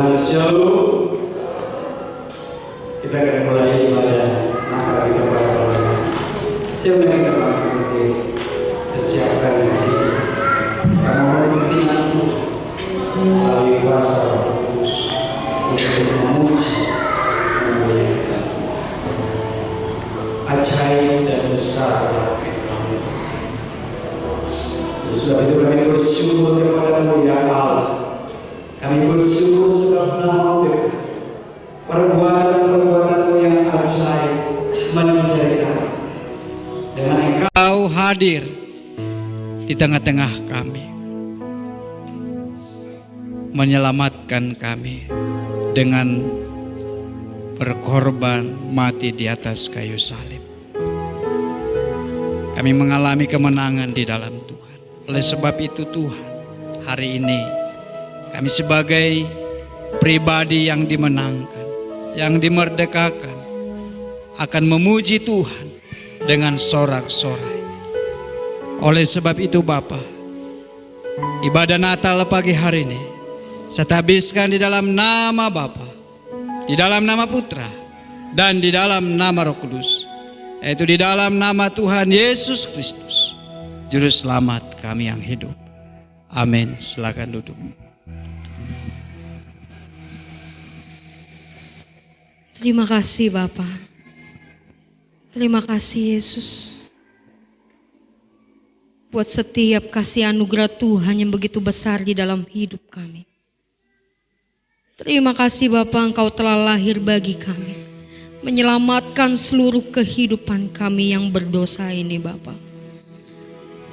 Tuhan. Shalom. Kita akan mulai ibadah Natal kita pada malam ini. Siapa yang kita mengerti kesiapan hati karena mengerti aku melalui kuasa Roh Kudus untuk memuji memuliakan ajaib dan besar. Sebab itu kami bersyukur kepada-Mu ya Allah. Kami bersyukur sebab nama-Mu dekat. Perbuatan-perbuatan-Mu yang ajaib menjadikan dengan Engkau hadir di tengah-tengah kami, menyelamatkan kami dengan berkorban mati di atas kayu salib. Kami mengalami kemenangan di dalam Tuhan. Oleh sebab itu Tuhan, hari ini kami sebagai pribadi yang dimenangkan, yang dimerdekakan, akan memuji Tuhan dengan sorak-sorai. Oleh sebab itu Bapa, ibadah Natal pagi hari ini saya habiskan di dalam nama Bapa, di dalam nama Putra, dan di dalam nama Roh Kudus, yaitu di dalam nama Tuhan Yesus Kristus, Juru Selamat kami yang hidup. Amin. Silakan duduk. Terima kasih Bapa. Terima kasih Yesus buat setiap kasih anugerah Tuhan yang begitu besar di dalam hidup kami. Terima kasih Bapa, Engkau telah lahir bagi kami, menyelamatkan seluruh kehidupan kami yang berdosa ini Bapa.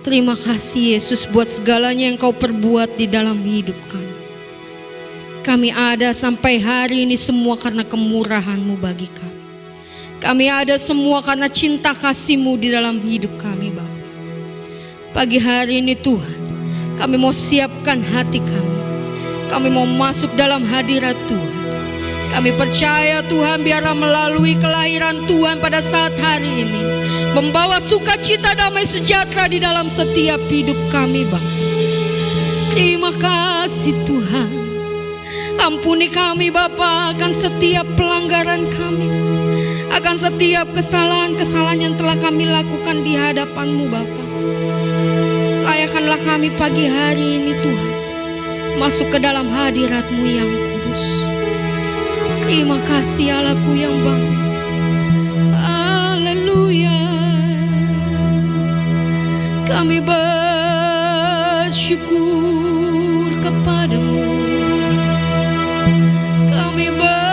Terima kasih Yesus buat segalanya yang Kau perbuat di dalam hidup kami. Kami ada sampai hari ini semua karena kemurahan-Mu bagi kami. Kami ada semua karena cinta kasih-Mu di dalam hidup kami Bapa. Pagi hari ini Tuhan, kami mau siapkan hati kami. Kami mau masuk dalam hadirat Tuhan. Kami percaya Tuhan biarlah melalui kelahiran Tuhan pada saat hari ini membawa sukacita damai sejahtera di dalam setiap hidup kami Bapa. Terima kasih Tuhan. Ampuni kami Bapa akan setiap pelanggaran kami, akan setiap kesalahan-kesalahan yang telah kami lakukan di hadapan-Mu Bapa. Layakanlah kami pagi hari ini Tuhan masuk ke dalam hadirat-Mu yang kudus. Terima kasih Allahku yang baik. Haleluya. Kami bersyukur kepada-Mu. Kami bersyukur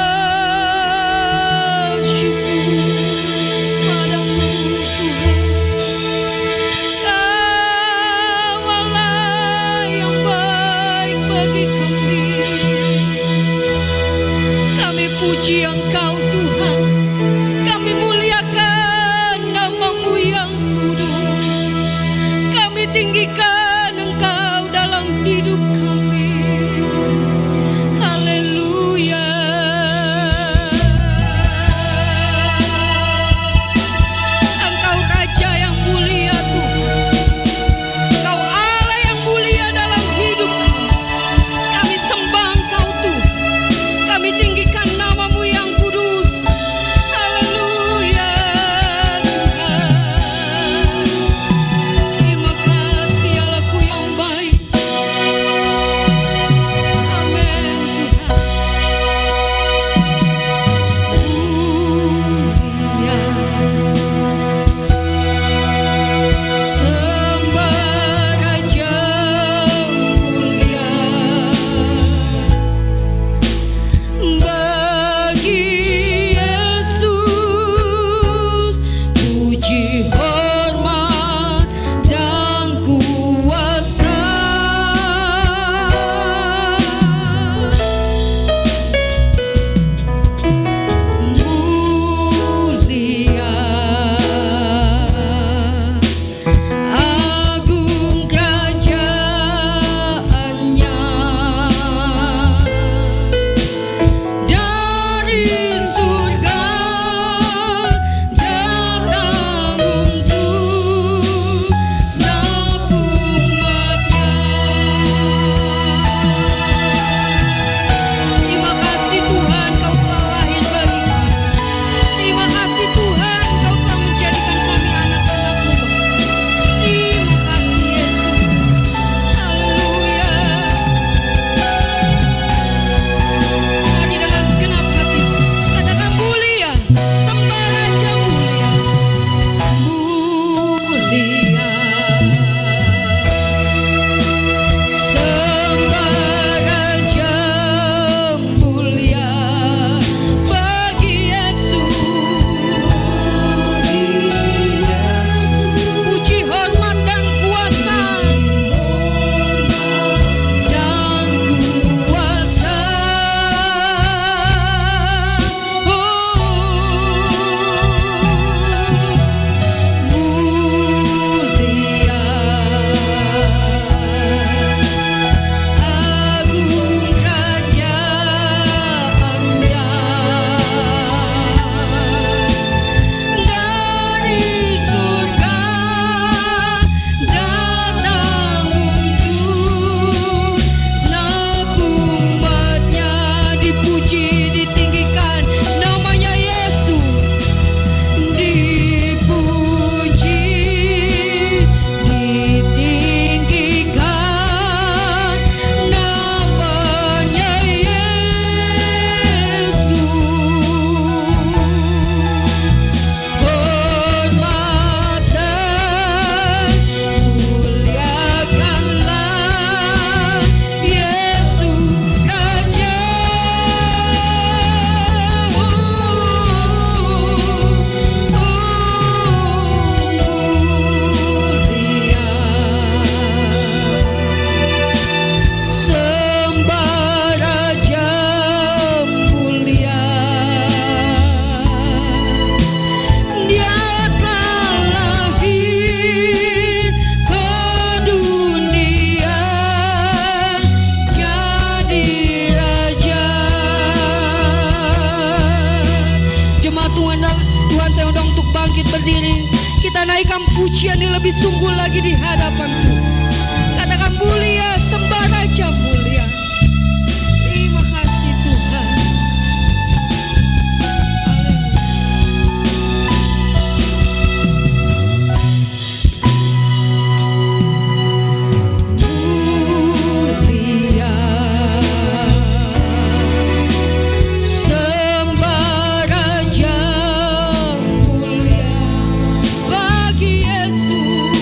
padamu Tuhan. Kau Allah yang baik bagi kami. Kami puji Engkau Tuhan. Kami muliakan nama-Mu yang kudus. Kami tinggikan Engkau dalam hidup kami. Haleluya. Engkau Raja yang mulia Tuhan. Engkau Allah yang mulia dalam hidup kami. Kami sembah Engkau Tuhan. Kami tinggikan nama-Mu yang kudus. Haleluya Tuhan. Terima kasih muda untuk bangkit berdiri. Kita naikkan pujian yang lebih sungguh lagi di hadapan Tuhan. Katakan mulia, sembah Raja mulia. Terima kasih Tuhan. Mulia, sembah Raja mulia bagi Yesus.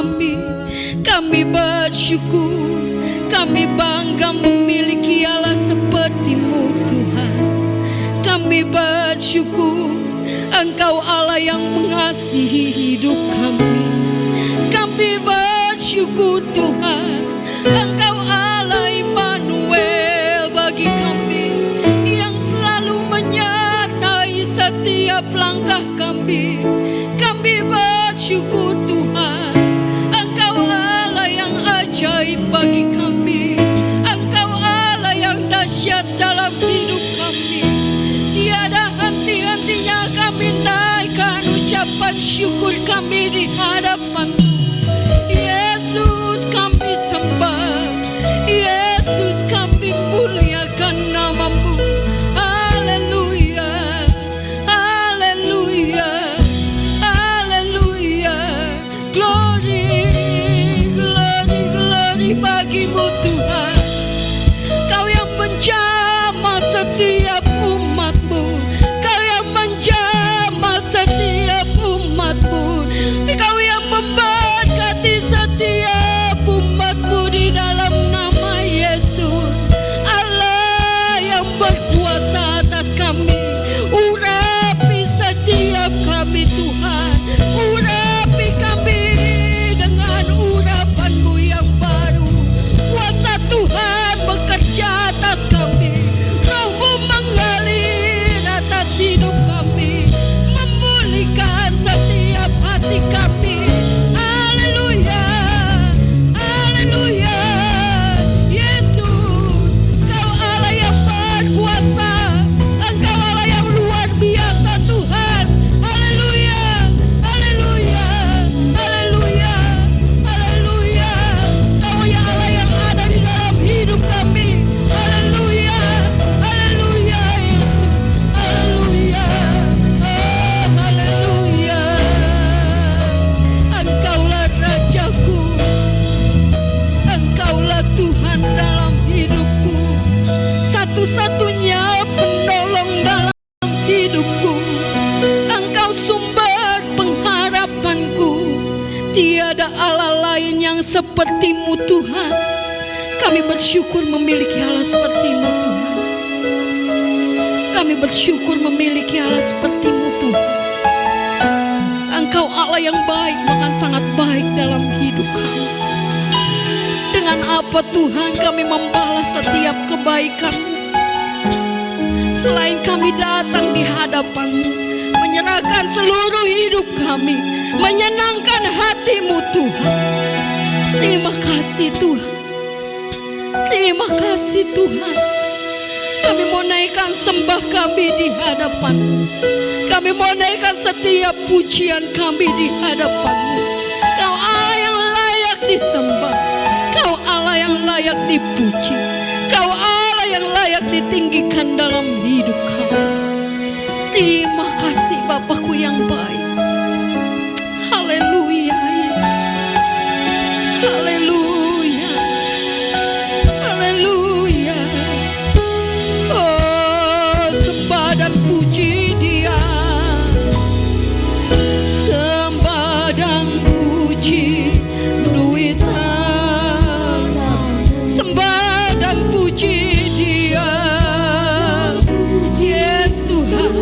kami. Kami bersyukur, kami bangga memiliki Allah seperti-Mu Tuhan. Kami bersyukur Engkau Allah yang mengasihi hidup kami. Kami bersyukur Tuhan, Engkau Allah Immanuel bagi kami, yang selalu menyertai setiap langkah kami. Kami bersyukur Tuhan, Engkau Allah yang ajaib bagi kami. Engkau Allah yang dahsyat dalam hidup kami. Tiada henti-hentinya kami naikkan ucapan syukur kami di hadapan-Mu. Yesus kami sembah, Yesus kami muliakan nama-Mu. Haleluya, haleluya, haleluya. Glory, glory, glory bagi-Mu Tuhan. Kau yang menjamah setiap umat-Mu, Kau yang menjamah setiap umat-Mu, Kau yang memberkati setiap umat-Mu di dalam nama Yesus. Allah yang berkuasa atas kami, urapi setiap kami Tuhan. Urapi kami dengan urapan-Mu yang baru. Kuasa Tuhan bekerja atas kami, Roh-Mu mengalir atas hidup kami, memulihkan setiap hati kami. Haleluya, haleluya. Yesus, Kau Allah yang berkuasa, Engkau Allah yang luar biasa Tuhan. Haleluya, haleluya, haleluya, haleluya. Kau ya Allah yang ada di dalam hidup kami. Haleluya, haleluya Yesus, haleluya, oh haleluya. Engkaulah Rajaku, Engkaulah Tuhan dalam hidupku, satu-satunya penolong dalam hidupku. Engkau sumber pengharapanku. Tiada Allah lain yang seperti-Mu Tuhan. Kami bersyukur memiliki Allah seperti-Mu Tuhan. Kami bersyukur memiliki Allah seperti-Mu Tuhan. Engkau Allah yang baik, bahkan sangat baik dalam hidup kami. Dengan apa Tuhan kami membalas setiap kebaikan-Mu, selain kami datang di hadapan-Mu, menyerahkan seluruh hidup kami, menyenangkan hati-Mu Tuhan. Terima kasih Tuhan, terima kasih Tuhan. Kami mau naikkan sembah kami di hadapan-Mu. Kami mau naikkan setiap pujian kami di hadapan-Mu. Kau Allah yang layak disembah, Kau Allah yang layak dipuji, Kau Allah yang layak ditinggikan dalam hidup kami. Terima kasih Bapakku yang baik. Haleluya Yesus, haleluya, haleluya. Oh, sembah dan puji Dia, sembah dan puji nuitan, sembah dan puji Dia. Yes Tuhan,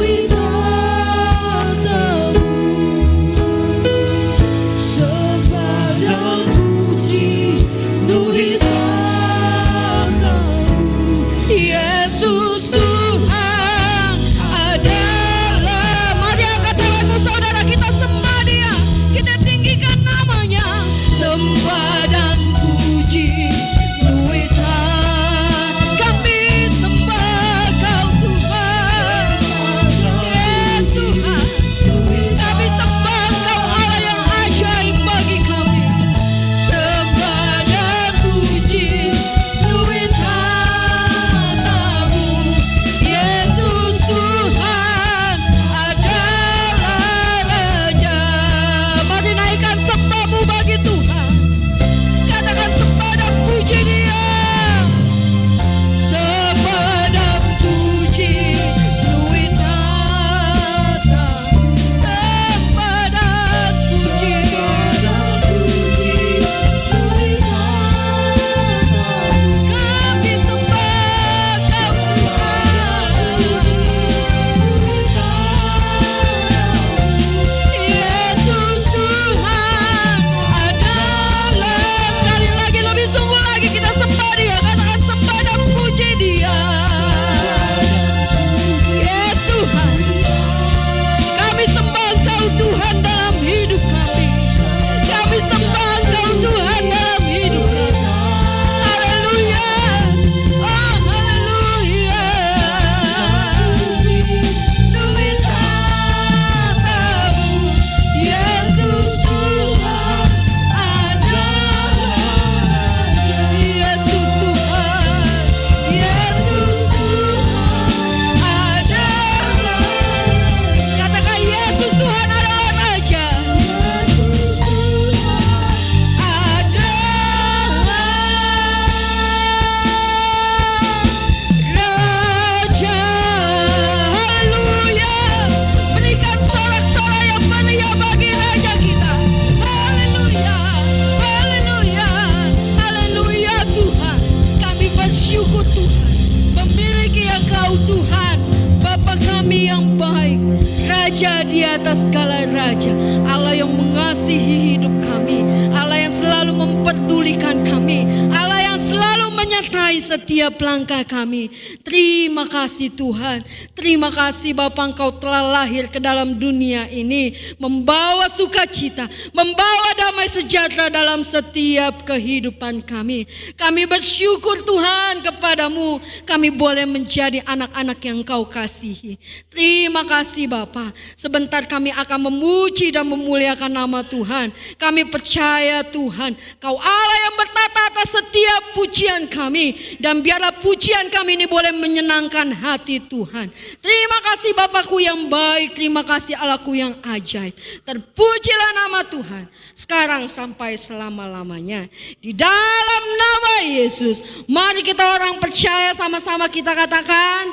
Raja, Allah yang mengasihi hidup kami, Allah yang selalu memperdulikan kami, Allah yang selalu menyertai setiap langkah kami. Terima kasih Tuhan. Terima kasih Bapa, Engkau telah lahir ke dalam dunia ini membawa sukacita, membawa damai sejahtera dalam setiap kehidupan kami. Kami bersyukur Tuhan kepadamu, kami boleh menjadi anak-anak yang Engkau kasihi. Terima kasih Bapa. Sebentar kami akan memuji dan memuliakan nama Tuhan. Kami percaya Tuhan, Kau Allah yang bertata atas setiap pujian kami, dan biarlah pujian kami ini boleh menyenangkan hati Tuhan. Terima kasih Bapakku yang baik, terima kasih Allahku yang ajaib. Terpujilah nama Tuhan sekarang sampai selama-lamanya. Di dalam nama Yesus, mari kita orang percaya sama-sama kita katakan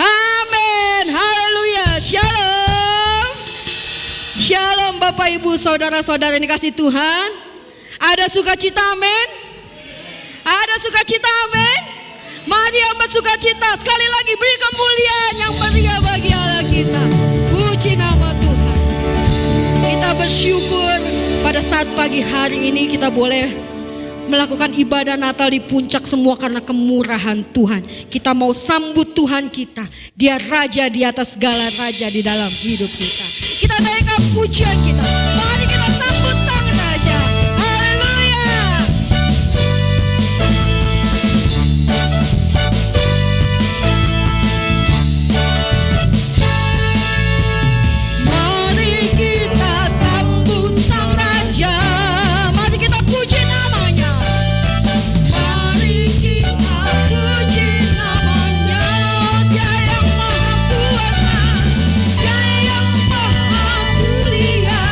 amin. Haleluya. Shalom. Shalom Bapak Ibu saudara-saudara yang dikasih Tuhan. Ada sukacita amin? Ada sukacita amin? Mari yang bersukacita sekali lagi beri kemuliaan yang meriah bagi Allah kita. Puji nama Tuhan. Kita bersyukur pada saat pagi hari ini kita boleh melakukan ibadah Natal di puncak semua karena kemurahan Tuhan. Kita mau sambut Tuhan kita. Dia Raja di atas segala raja di dalam hidup kita. Kita naikkan pujian kita. Mari kita sambut Sang Raja. Haleluya. Mari kita sambut Sang Raja. Mari kita puji namanya. Mari kita puji namanya. Dia yang maha kuasa, Dia yang maha mulia.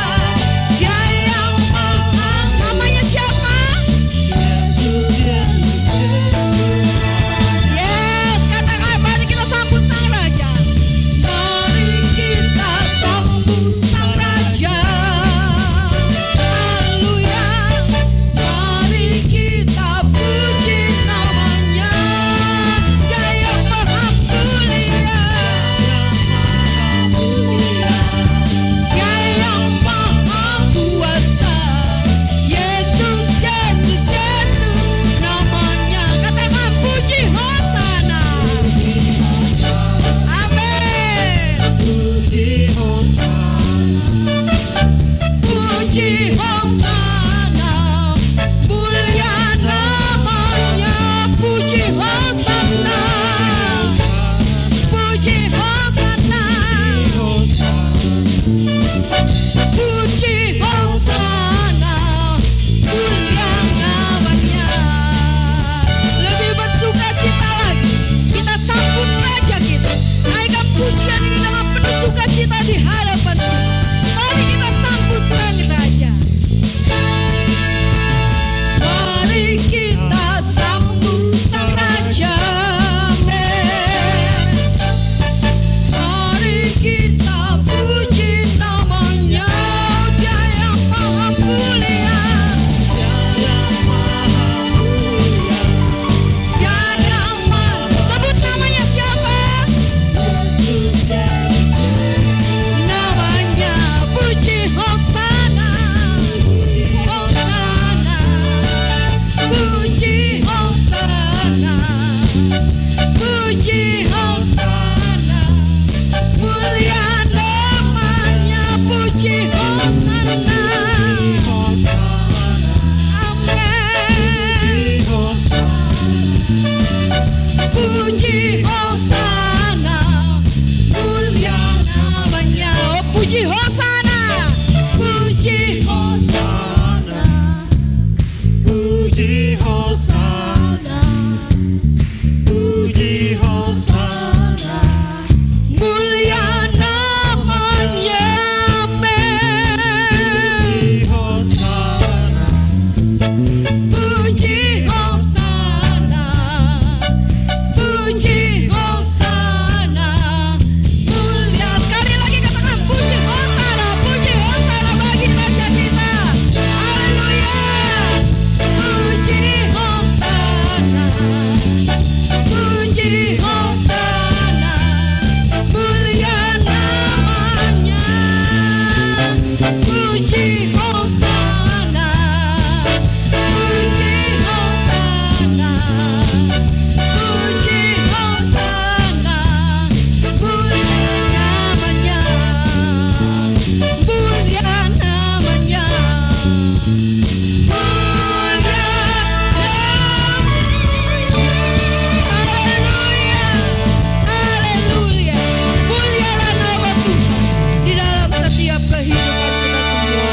Haleluya. Mulialah nama Tuhan di dalam setiap kehidupan kita semua.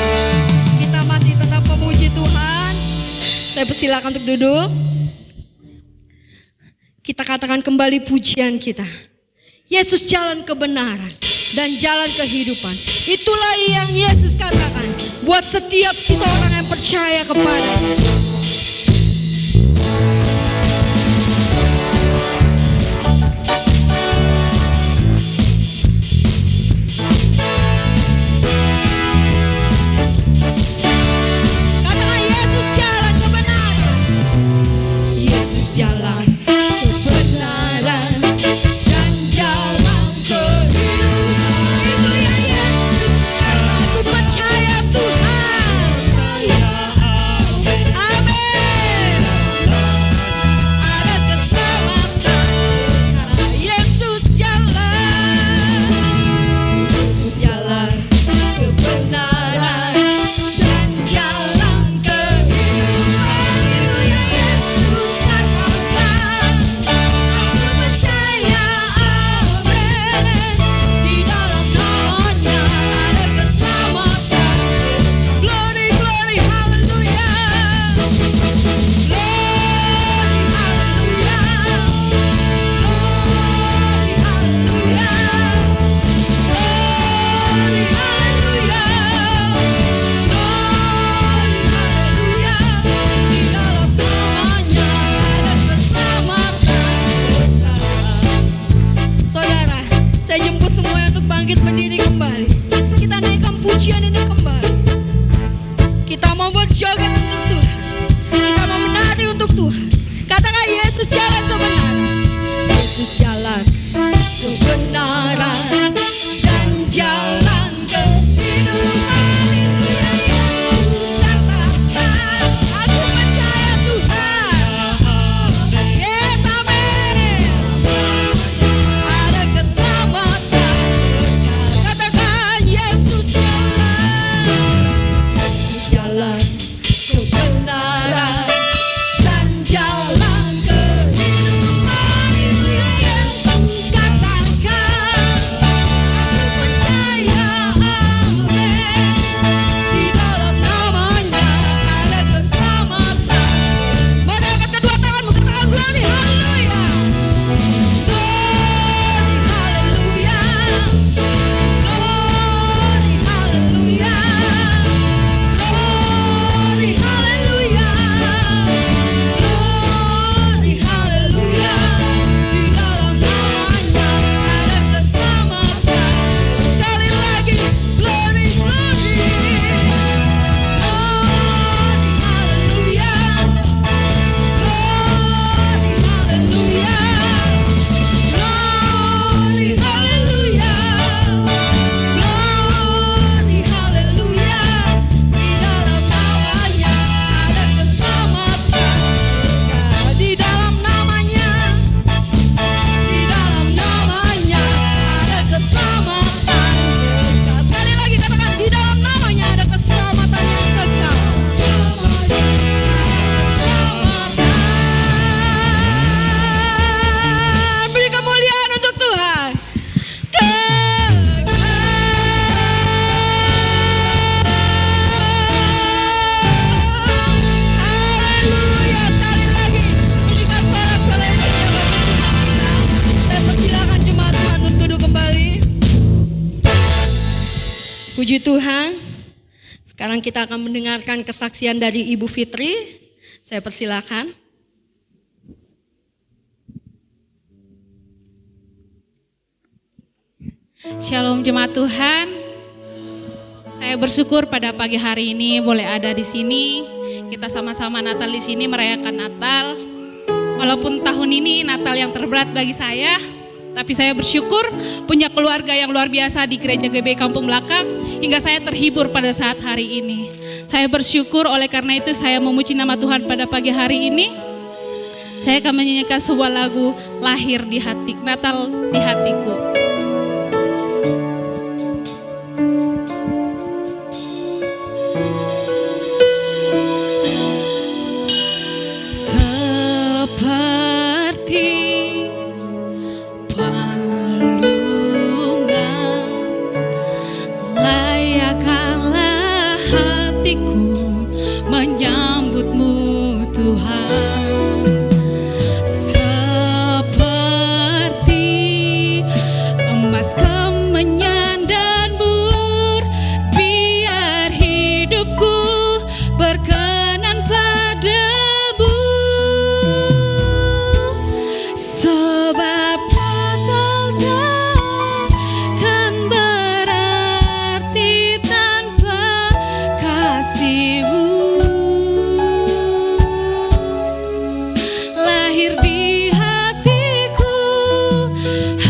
Kita masih tetap memuji Tuhan. Saya persilakan untuk duduk. Kita katakan kembali pujian kita. Yesus jalan kebenaran dan jalan kehidupan. Itulah yang Yesus katakan buat setiap kita orang yang percaya kepadanya. Katakan Yesus jalan kebenaran. Yesus jalan kebenaran dan jalan kehidupan. Itu ya Yesus. Aku percaya Tuhan. Amin. Ada keselamatan karena Yesus jalan. Yesus jalan kebenaran dan jalan kehidupan. Itu ya Yesus katakan. Aku percaya, amin. Di dalam namanya ada keselamatan. Glory, glory, hallelujah. Glory, hallelujah. Glory, hallelujah. Glory, hallelujah. Glory, hallelujah. Di dalam namanya ada keselamatan. Saudara, saya jemput semuanya untuk bangkit berdiri kembali. Kita naikkan pujian ini kembali. Kita mau berjoget untuk Tuhan. Kita mau menari untuk Tuhan. Katakan Yesus jalan kebenaran. Yesus jalan kebenaran dan jalan kehidupan. Itu yang Yesus katakan. Aku percaya Tuhan. Yes, amin. Ada keselamatan. Katakan Yesus jalan kebenaran dan jalan kehidupan. Itu yang Yesus katakan. Aku percaya, amin. Di dalam namanya ada keselamatan. Mari angkat kedua tanganmu, katakan glory, haleluya. Glory, haleluya. Glory, haleluya. Glory, haleluya. Glory, haleluya. Di dalam namanya ada keselamatan. Sekali lagi, glory, glory. Glory, haleluya. Glory, haleluya. Glory, haleluya. Glory, haleluya. Di dalam namanya ada keselamatan. Di dalam namanya ada keselamatan. Sekali lagi katakan, di dalam namanya ada keselamatan yang kekal. Beri kemuliaan untuk Tuhan. Haleluya. Sekali lagi berikan sorak-sorai yang indah. Saya persilakan jemaat Tuhan untuk duduk kembali. Puji Tuhan. Sekarang kita akan mendengarkan kesaksian dari Ibu Fitri. Saya persilakan. Shalom jemaat Tuhan. Saya bersyukur pada pagi hari ini boleh ada di sini. Kita sama-sama Natal di sini merayakan Natal. Walaupun tahun ini Natal yang terberat bagi saya, tapi saya bersyukur punya keluarga yang luar biasa di Gereja GB Kampung Belakang hingga saya terhibur pada saat hari ini. Saya bersyukur, oleh karena itu saya memuji nama Tuhan pada pagi hari ini. Saya akan menyanyikan sebuah lagu Lahir di Hati, Natal di Hatiku. menyambutmu Tuhan. Seperti emas kemenyan dan mur, biar hidupku berkenan padamu. Sebab Natal takkan berarti tanpa kasih-Mu. Lahir di hatiku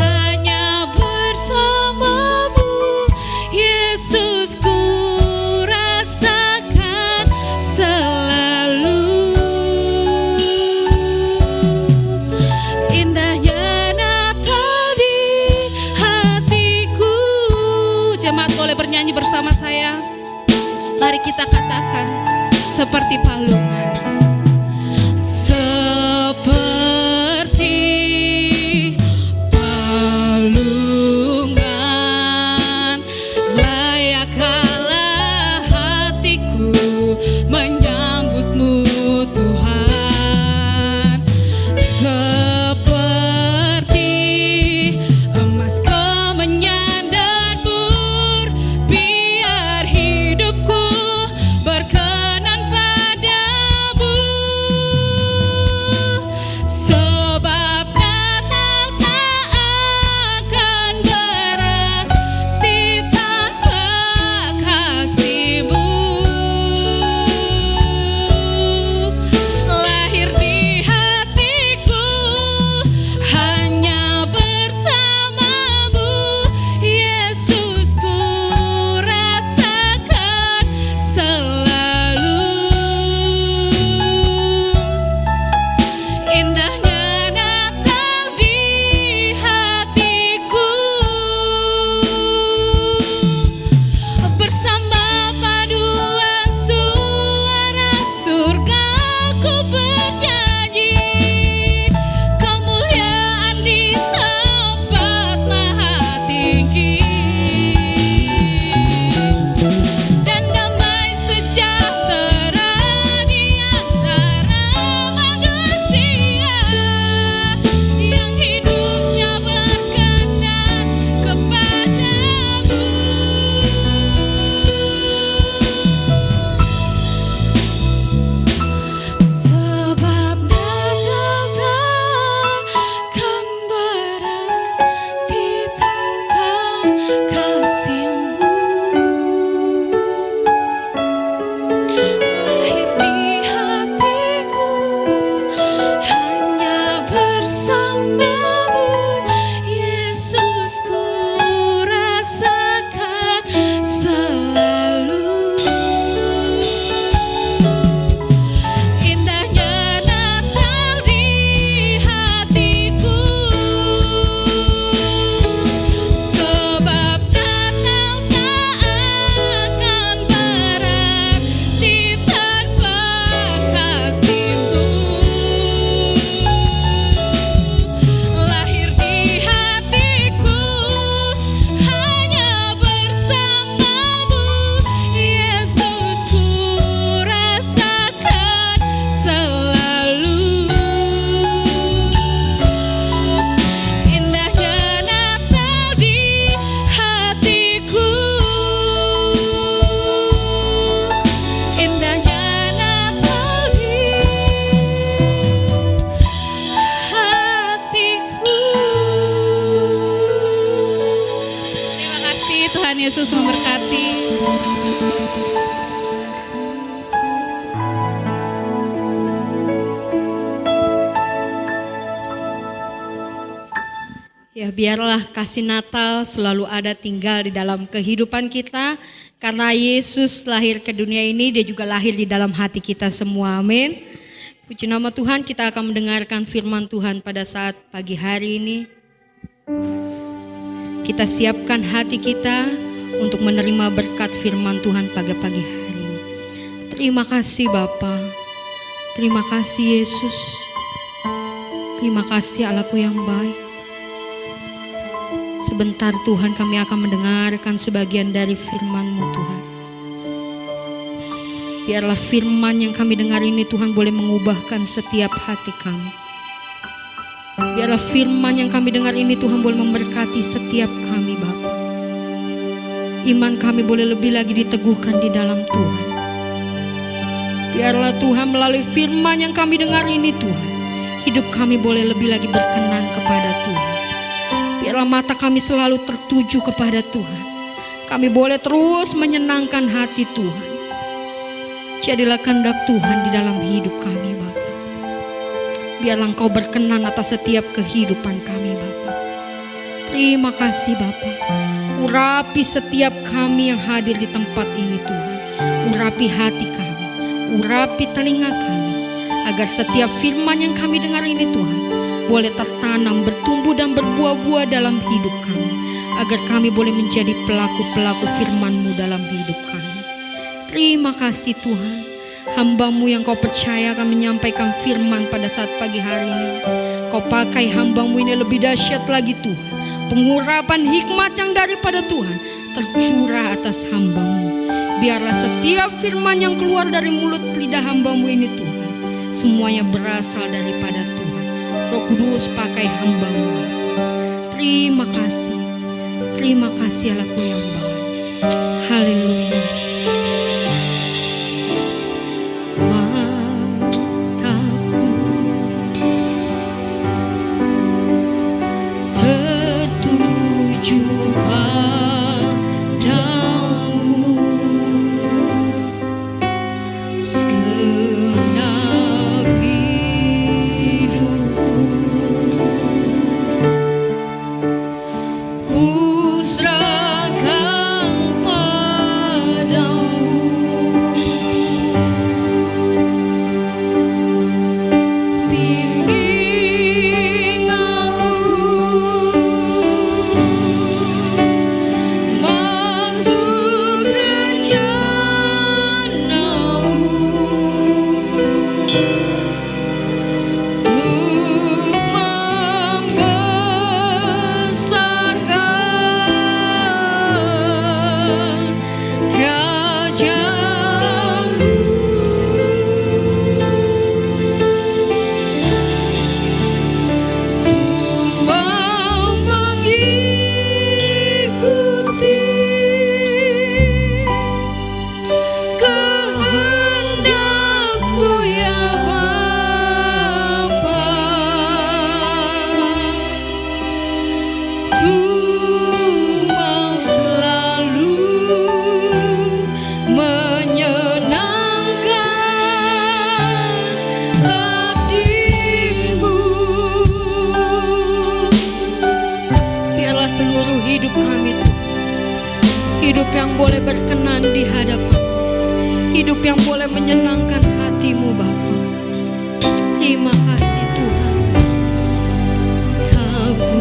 hanya bersama-Mu, Yesus, ku rasakan selalu. Indahnya Natal di hatiku. Jemaat boleh bernyanyi bersama saya. Mari kita katakan seperti palungan. Seperti palungan, layaklah hatiku menyambut-Mu Tuhan. Seperti emas kemenyan dan mur, biar hidupku berkenan padamu. Sebab Natal tak akan berarti tanpa kasih-Mu. Lahir di hatiku hanya bersama-Mu, Yesus, ku rasakan selalu. Indahnya Natal di hatiku. Bersama paduan suara surga ku bernyanyi kemuliaan di tempat maha tinggi, dan damai sejahtera di antara manusia yang hidupnya berkenan kepadamu. Sebab Natal takkan berarti tanpa kasih-Mu. Lahir di hatiku hanya bersama-Mu, Yesus, ku rasakan selalu. Indahnya Natal di hatiku. Sebab Natal tak akan berarti tanpa kasih-Mu. Lahir di hatiku hanya bersama-Mu, Yesus, ku rasakan selalu. Indahnya Natal di hatiku. Indahnya Natal di hatiku. Terima kasih, Tuhan Yesus memberkati. Ya, biarlah kasih Natal selalu ada tinggal di dalam kehidupan kita. Karena Yesus lahir ke dunia ini, Dia juga lahir di dalam hati kita semua. Amin. Puji nama Tuhan, kita akan mendengarkan firman Tuhan pada saat pagi hari ini. Kita siapkan hati kita untuk menerima berkat firman Tuhan pada pagi hari ini. Terima kasih Bapa. Terima kasih Yesus. Terima kasih Allahku yang baik. Sebentar Tuhan, kami akan mendengarkan sebagian dari firman-Mu Tuhan. Biarlah firman yang kami dengar ini Tuhan boleh mengubahkan setiap hati kami. Biarlah firman yang kami dengar ini Tuhan boleh memberkati setiap kami Bapa. Iman kami boleh lebih lagi diteguhkan di dalam Tuhan. Biarlah Tuhan melalui firman yang kami dengar ini Tuhan, hidup kami boleh lebih lagi berkenan kepada Tuhan. Biarlah mata kami selalu tertuju kepada Tuhan. Kami boleh terus menyenangkan hati Tuhan. Jadilah kehendak Tuhan di dalam hidup kami Bapa. Biarlah Engkau berkenan atas setiap kehidupan kami Bapa. Terima kasih Bapa. Urapi setiap kami yang hadir di tempat ini Tuhan. Urapi hati kami, urapi telinga kami, agar setiap firman yang kami dengar ini Tuhan boleh tertanam, bertumbuh dan berbuah-buah dalam hidup kami, agar kami boleh menjadi pelaku-pelaku firman-Mu dalam hidup kami. Terima kasih Tuhan, hamba-Mu yang Kau percaya akan menyampaikan firman pada saat pagi hari ini. Kau pakai hamba-Mu ini lebih dahsyat lagi Tuhan. Pengurapan hikmat yang daripada Tuhan tercurah atas hamba-Mu. Biarlah setiap firman yang keluar dari mulut lidah hamba-Mu ini Tuhan, semuanya berasal daripada Tuhan. Roh Kudus pakai hamba-Mu. Terima kasih Allahku yang baik. Haleluya. Hidup yang boleh berkenan di hadapan, hidup yang boleh menyenangkan hati-Mu Bapa. Terima kasih Tuhan. Aku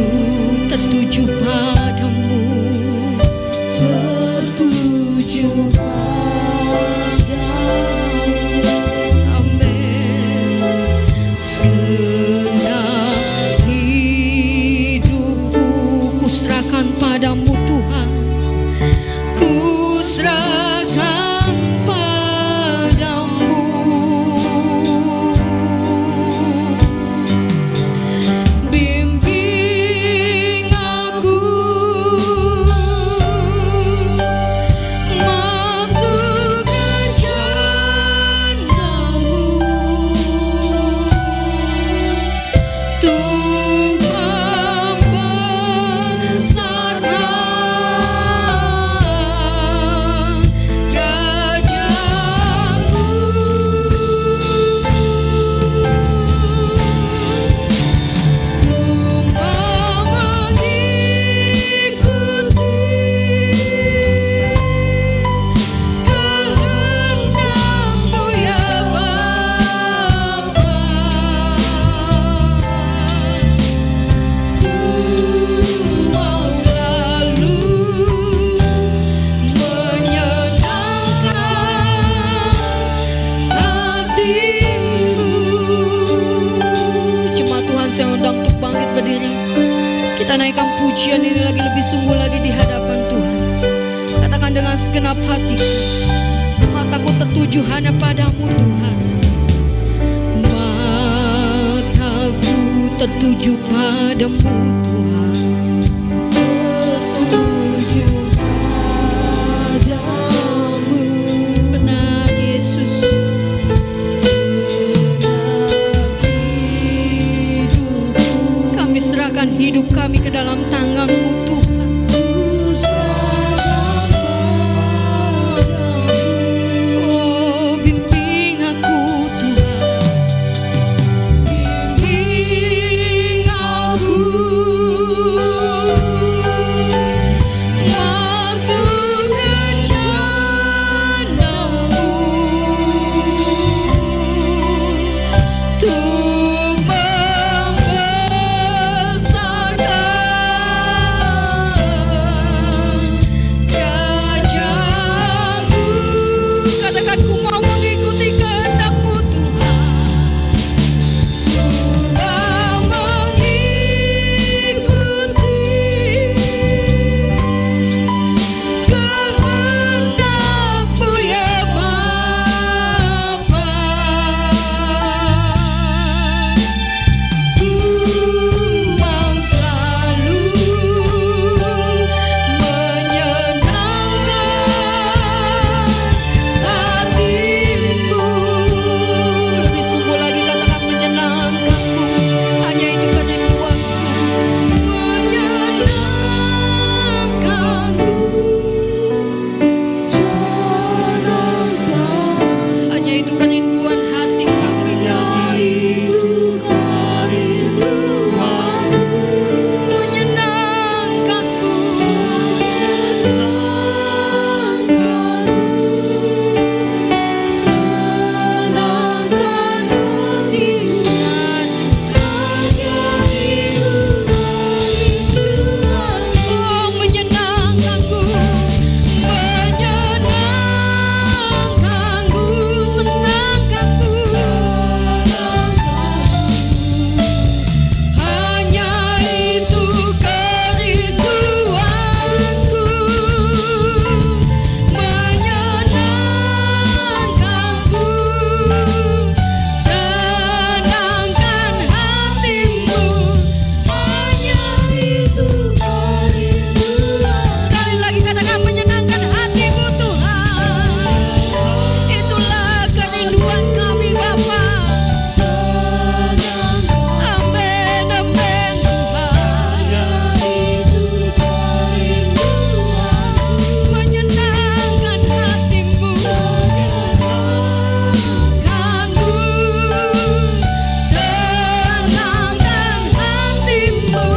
tertuju padamu, tertuju padamu. Amin. Segenap hidupku kuserahkan padamu Tuhan. Kuserahkan padamu. Bimbing aku masuk rencana-Mu. Tuhan kita naikkan pujian ini lagi lebih sungguh lagi di hadapan Tuhan. Katakan dengan segenap hati, mata mataku tertuju hanya padamu Tuhan. Mataku tertuju padamu Tuhan. Tertuju padamu. Benar Yesus. Kami serahkan hidup kami ke dalam tangan-Mu Tuhan. Oh, bimbing aku Tuhan. Bimbing aku masuk rencana-Mu untuk membesarkan kerajaan-Mu. Katakan, ku mau mengikuti kehendak-Mu Tuhan. Mau mengikuti kehendak-Mu ya Bapa. Ku mau selalu menyenangkan hati-Mu. Lebih sungguh lagi katakan menyenangkan-Mu. Hanya itu kerinduanku. Menyenangkan-Mu. Hanya itu kerinduan hati kami. Menyenangkan-Mu. Oh, menyenangkan-Mu. Menyenangkan-Mu. Senangkan-Mu. Hanya itu kerinduanku. Menyenangkan-Mu. Senangkan hati-Mu. Hanya itu kerinduan. Sekali lagi katakan menyenangkan hati-Mu Tuhan. Itulah kerinduan kami Bapa. Amin, amin Tuhan. Menyenangkan hati-Mu. Menyenangkan-Mu. Senangkan hati-Mu.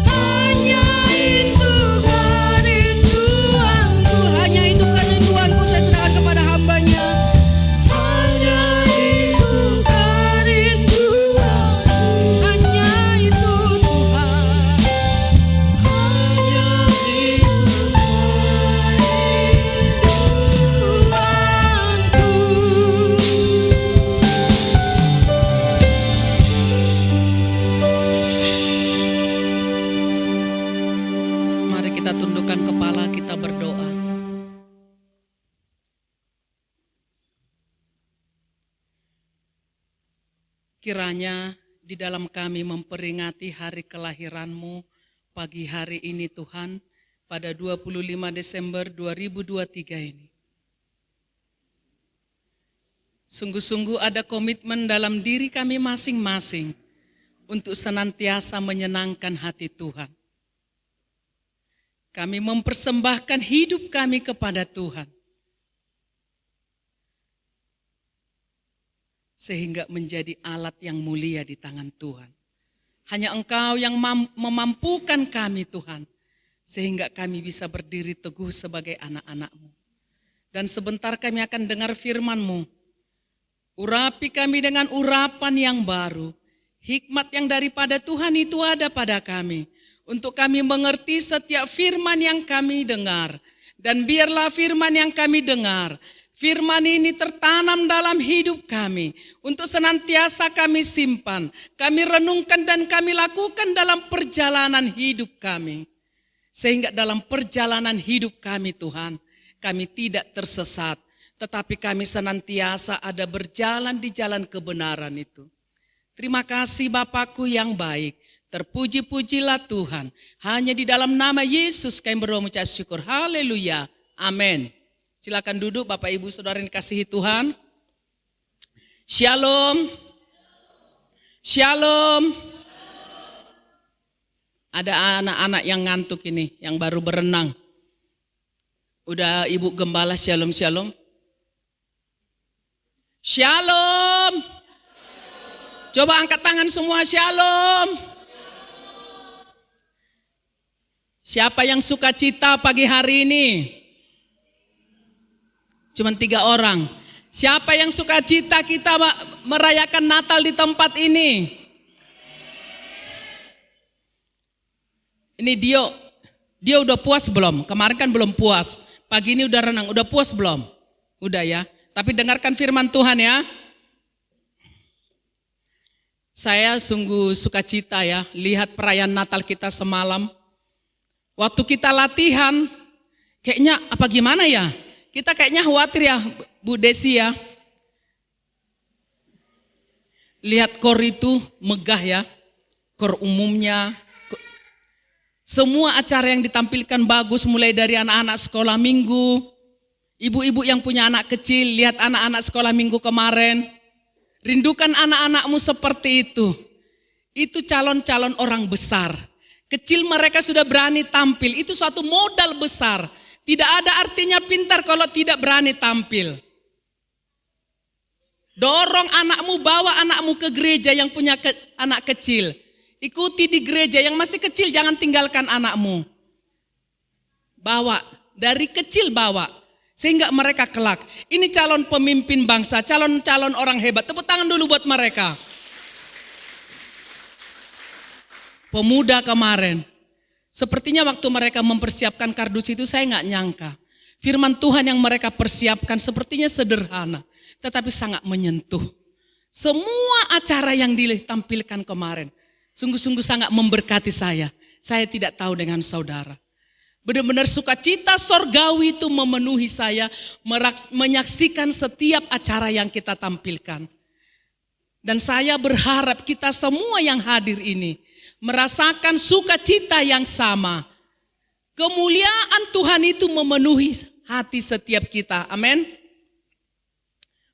Hanya itu kerinduanku. Hanya itu kerinduanku, saya serahkan kepada hamba-Nya. Hanya itu kerinduanku. Hanya itu Tuhan. Hanya itu kerinduanku. Mari kita tundukkan kepala, kita berdoa. Kiranya di dalam kami memperingati hari kelahiran-Mu pagi hari ini Tuhan, pada 25 Desember 2023 ini. Sungguh-sungguh ada komitmen dalam diri kami masing-masing untuk senantiasa menyenangkan hati Tuhan. Kami mempersembahkan hidup kami kepada Tuhan. Sehingga menjadi alat yang mulia di tangan Tuhan. Hanya Engkau yang memampukan kami Tuhan. Sehingga kami bisa berdiri teguh sebagai anak-anak-Mu. Dan sebentar kami akan dengar firman-Mu. Urapi kami dengan urapan yang baru. Hikmat yang daripada Tuhan itu ada pada kami. Untuk kami mengerti setiap firman yang kami dengar. Dan biarlah firman yang kami dengar, firman ini tertanam dalam hidup kami. Untuk senantiasa kami simpan, kami renungkan dan kami lakukan dalam perjalanan hidup kami. Sehingga dalam perjalanan hidup kami Tuhan, kami tidak tersesat. tetapi kami senantiasa ada berjalan di jalan kebenaran itu. Terima kasih Bapakku yang baik. Terpuji-pujilah Tuhan. Hanya di dalam nama Yesus kami berdoa mengucap syukur. Haleluya. Amin. Silakan duduk Bapak Ibu Saudara yang dikasihi Tuhan. Shalom. Shalom. Ada anak-anak yang ngantuk ini, yang baru berenang. Udah Ibu Gembala shalom shalom. Shalom. Coba angkat tangan semua shalom. Siapa yang suka cita pagi hari ini? Cuman 3 orang. Siapa yang suka cita kita merayakan Natal di tempat ini? Ini dia udah puas belum? Kemarin kan belum puas. Pagi ini udah renang, udah puas belum? Udah ya. Tapi dengarkan firman Tuhan ya. Saya sungguh suka cita ya, lihat perayaan Natal kita semalam. Waktu kita latihan, kayaknya apa gimana ya? Kita kayaknya khawatir ya, Bu Desi ya. Lihat kor itu megah ya, kor umumnya. Semua acara yang ditampilkan bagus, mulai dari anak-anak sekolah minggu. Ibu-ibu yang punya anak kecil, lihat anak-anak sekolah minggu kemarin. Rindukan anak-anakmu seperti itu. Itu calon-calon orang besar. Kecil mereka sudah berani tampil, itu suatu modal besar. Tidak ada artinya pintar kalau tidak berani tampil. Dorong anakmu, bawa anakmu ke gereja yang punya anak kecil. Ikuti di gereja, yang masih kecil jangan tinggalkan anakmu. Bawa, dari kecil bawa. Sehingga mereka kelak. Ini calon pemimpin bangsa, calon-calon orang hebat. Tepuk tangan dulu buat mereka. Pemuda kemarin. Sepertinya waktu mereka mempersiapkan kardus itu saya nggak nyangka. Firman Tuhan yang mereka persiapkan sepertinya sederhana. Tetapi sangat menyentuh. Semua acara yang ditampilkan kemarin. Sungguh-sungguh sangat memberkati saya. Saya tidak tahu dengan saudara. Benar-benar sukacita sorgawi itu memenuhi saya. Menyaksikan setiap acara yang kita tampilkan. Dan saya berharap kita semua yang hadir ini merasakan sukacita yang sama. Kemuliaan Tuhan itu memenuhi hati setiap kita. Amin.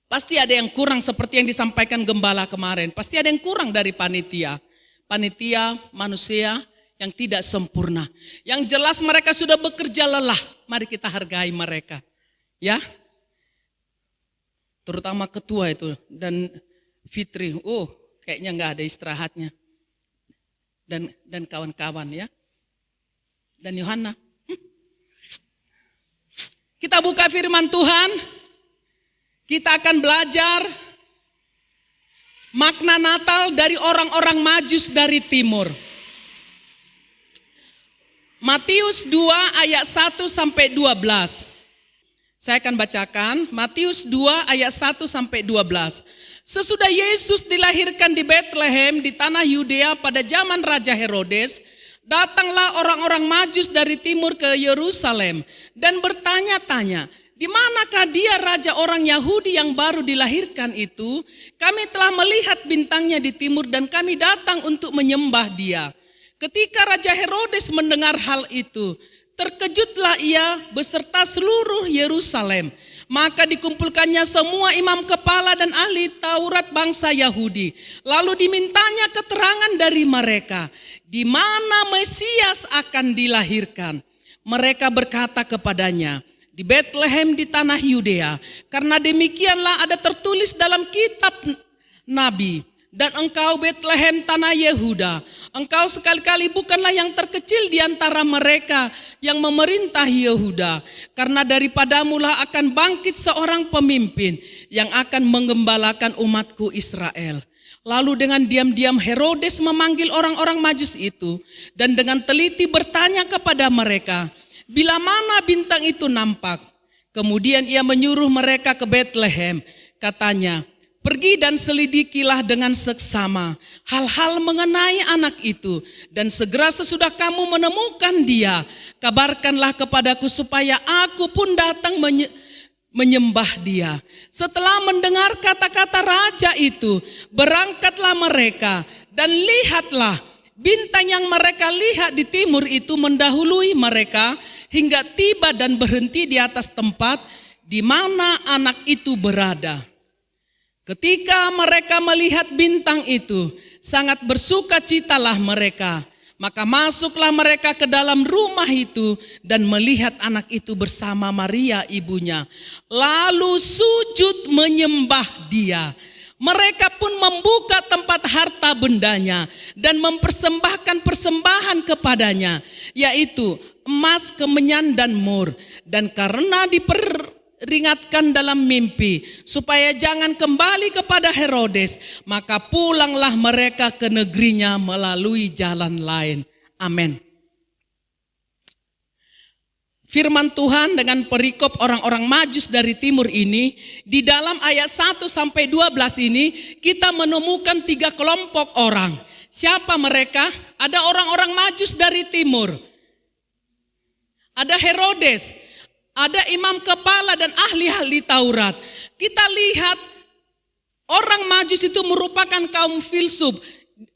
Pasti ada yang kurang seperti yang disampaikan gembala kemarin. Pasti ada yang kurang dari panitia. Panitia manusia yang tidak sempurna. Yang jelas mereka sudah bekerja lelah. Mari kita hargai mereka. Ya. Terutama ketua itu dan Fitri. Kayaknya nggak ada istirahatnya. Dan kawan-kawan ya. Dan Yohana. Kita buka firman Tuhan. Kita akan belajar makna Natal dari orang-orang Majus dari timur. Matius 2 ayat 1 sampai 12. Saya akan bacakan Matius 2 ayat 1 sampai 12. Sesudah Yesus dilahirkan di Bethlehem di tanah Yudea pada zaman Raja Herodes, datanglah orang-orang Majus dari timur ke Yerusalem dan bertanya-tanya, di manakah dia raja orang Yahudi yang baru dilahirkan itu? Kami telah melihat bintangnya di timur dan kami datang untuk menyembah dia. Ketika Raja Herodes mendengar hal itu, terkejutlah ia beserta seluruh Yerusalem. Maka dikumpulkannya semua imam kepala dan ahli Taurat bangsa Yahudi. Lalu dimintanya keterangan dari mereka, di mana Mesias akan dilahirkan. Mereka berkata kepadanya, di Bethlehem di tanah Yudea. Karena demikianlah ada tertulis dalam kitab Nabi. Dan engkau Bethlehem tanah Yehuda, engkau sekali-kali bukanlah yang terkecil di antara mereka yang memerintah Yehuda. Karena daripadamulah akan bangkit seorang pemimpin yang akan menggembalakan umatku Israel. Lalu dengan diam-diam Herodes memanggil orang-orang Majus itu dan dengan teliti bertanya kepada mereka, bila mana bintang itu nampak? Kemudian ia menyuruh mereka ke Bethlehem. Katanya, pergi dan selidikilah dengan seksama hal-hal mengenai anak itu. Dan segera sesudah kamu menemukan dia, kabarkanlah kepadaku supaya aku pun datang menyembah dia. Setelah mendengar kata-kata raja itu, berangkatlah mereka dan lihatlah, bintang yang mereka lihat di timur itu mendahului mereka hingga tiba dan berhenti di atas tempat di mana anak itu berada. Ketika mereka melihat bintang itu, sangat bersukacitalah mereka. Maka masuklah mereka ke dalam rumah itu dan melihat anak itu bersama Maria ibunya. Lalu sujud menyembah dia. Mereka pun membuka tempat harta bendanya dan mempersembahkan persembahan kepadanya, yaitu emas, kemenyan, dan mur. Dan karena diperingatkan dalam mimpi supaya jangan kembali kepada Herodes, maka pulanglah mereka ke negerinya melalui jalan lain. Amin. Firman Tuhan dengan perikop orang-orang Majus dari timur ini, di dalam ayat 1 sampai 12 ini kita menemukan 3 kelompok orang. Siapa mereka? Ada orang-orang Majus dari timur. Ada Herodes, ada imam kepala dan ahli-ahli Taurat. Kita lihat orang Majus itu merupakan kaum filsuf.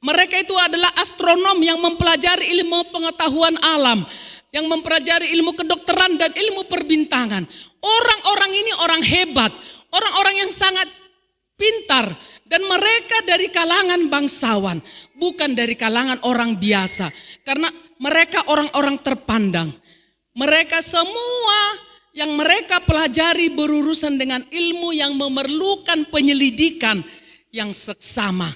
Mereka itu adalah astronom yang mempelajari ilmu pengetahuan alam, yang mempelajari ilmu kedokteran dan ilmu perbintangan. Orang-orang ini orang hebat, orang-orang yang sangat pintar, dan mereka dari kalangan bangsawan, bukan dari kalangan orang biasa, karena mereka orang-orang terpandang. Mereka semua yang mereka pelajari berurusan dengan ilmu yang memerlukan penyelidikan yang seksama.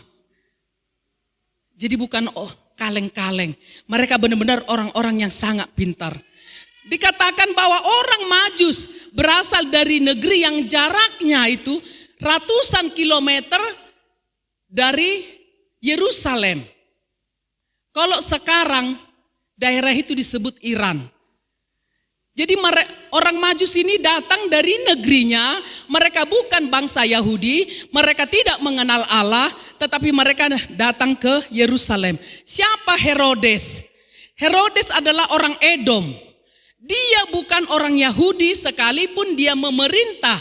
Jadi bukan kaleng-kaleng. Mereka benar-benar orang-orang yang sangat pintar. Dikatakan bahwa orang Majus berasal dari negeri yang jaraknya itu ratusan kilometer dari Yerusalem. Kalau sekarang daerah itu disebut Iran. Jadi orang Majus ini datang dari negerinya, mereka bukan bangsa Yahudi, mereka tidak mengenal Allah, tetapi mereka datang ke Yerusalem. Siapa Herodes? Herodes adalah orang Edom. Dia bukan orang Yahudi sekalipun dia memerintah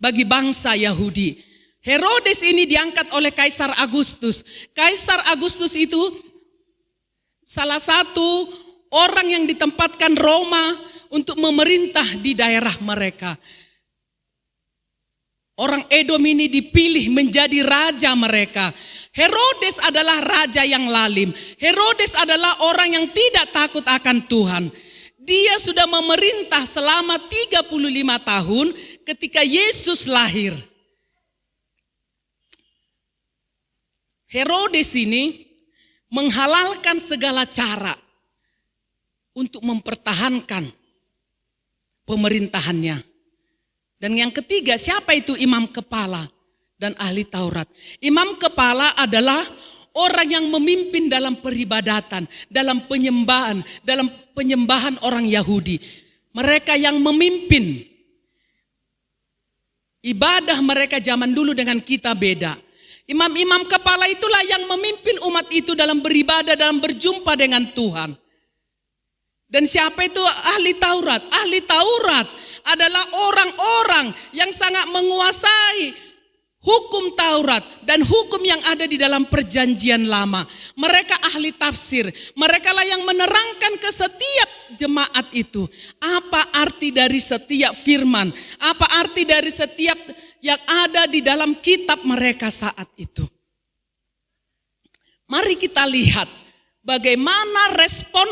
bagi bangsa Yahudi. Herodes ini diangkat oleh Kaisar Agustus. Kaisar Agustus itu salah satu orang yang ditempatkan Roma untuk memerintah di daerah mereka. Orang Edom ini dipilih menjadi raja mereka. Herodes adalah raja yang lalim. Herodes adalah orang yang tidak takut akan Tuhan. Dia sudah memerintah selama 35 tahun ketika Yesus lahir. Herodes ini menghalalkan segala cara untuk mempertahankan pemerintahannya. Dan yang ketiga, siapa itu imam kepala dan ahli Taurat? Imam kepala adalah orang yang memimpin dalam peribadatan, dalam penyembahan orang Yahudi. Mereka yang memimpin. Ibadah mereka zaman dulu dengan kita beda. Imam-imam kepala itulah yang memimpin umat itu dalam beribadah, dalam berjumpa dengan Tuhan. Dan siapa itu ahli Taurat? Ahli Taurat adalah orang-orang yang sangat menguasai hukum Taurat dan hukum yang ada di dalam perjanjian lama. Mereka ahli tafsir. Mereka lah yang menerangkan ke setiap jemaat itu. Apa arti dari setiap firman? Apa arti dari setiap yang ada di dalam kitab mereka saat itu? Mari kita lihat bagaimana respon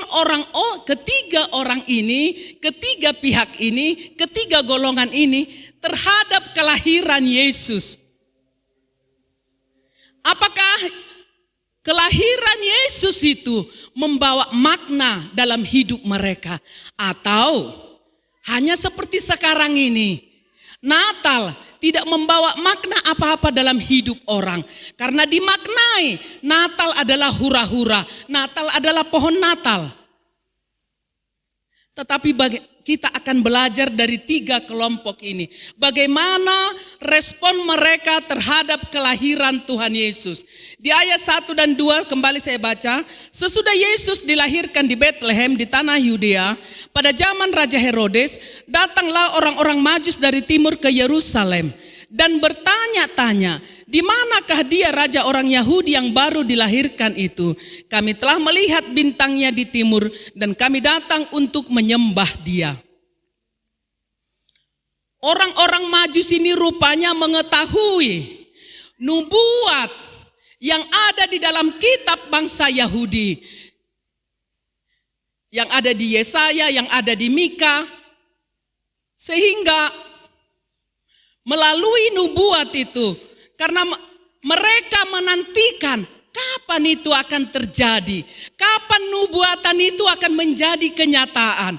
ketiga orang ini, ketiga pihak ini, ketiga golongan ini terhadap kelahiran Yesus. Apakah kelahiran Yesus itu membawa makna dalam hidup mereka? Atau hanya seperti sekarang ini, Natal tidak membawa makna apa-apa dalam hidup orang. Karena dimaknai Natal adalah hura-hura, Natal adalah pohon Natal. Tetapi kita akan belajar dari 3 kelompok ini. Bagaimana respon mereka terhadap kelahiran Tuhan Yesus. Di ayat 1 dan 2 kembali saya baca. Sesudah Yesus dilahirkan di Bethlehem di tanah Yudea, pada zaman Raja Herodes, datanglah orang-orang Majus dari timur ke Yerusalem dan bertanya-tanya, di manakah dia raja orang Yahudi yang baru dilahirkan itu? Kami telah melihat bintangnya di timur dan kami datang untuk menyembah dia. Orang-orang Majus ini rupanya mengetahui nubuat yang ada di dalam kitab bangsa Yahudi. Yang ada di Yesaya, yang ada di Mika. Sehingga melalui nubuat itu, karena mereka menantikan kapan itu akan terjadi, kapan nubuatan itu akan menjadi kenyataan.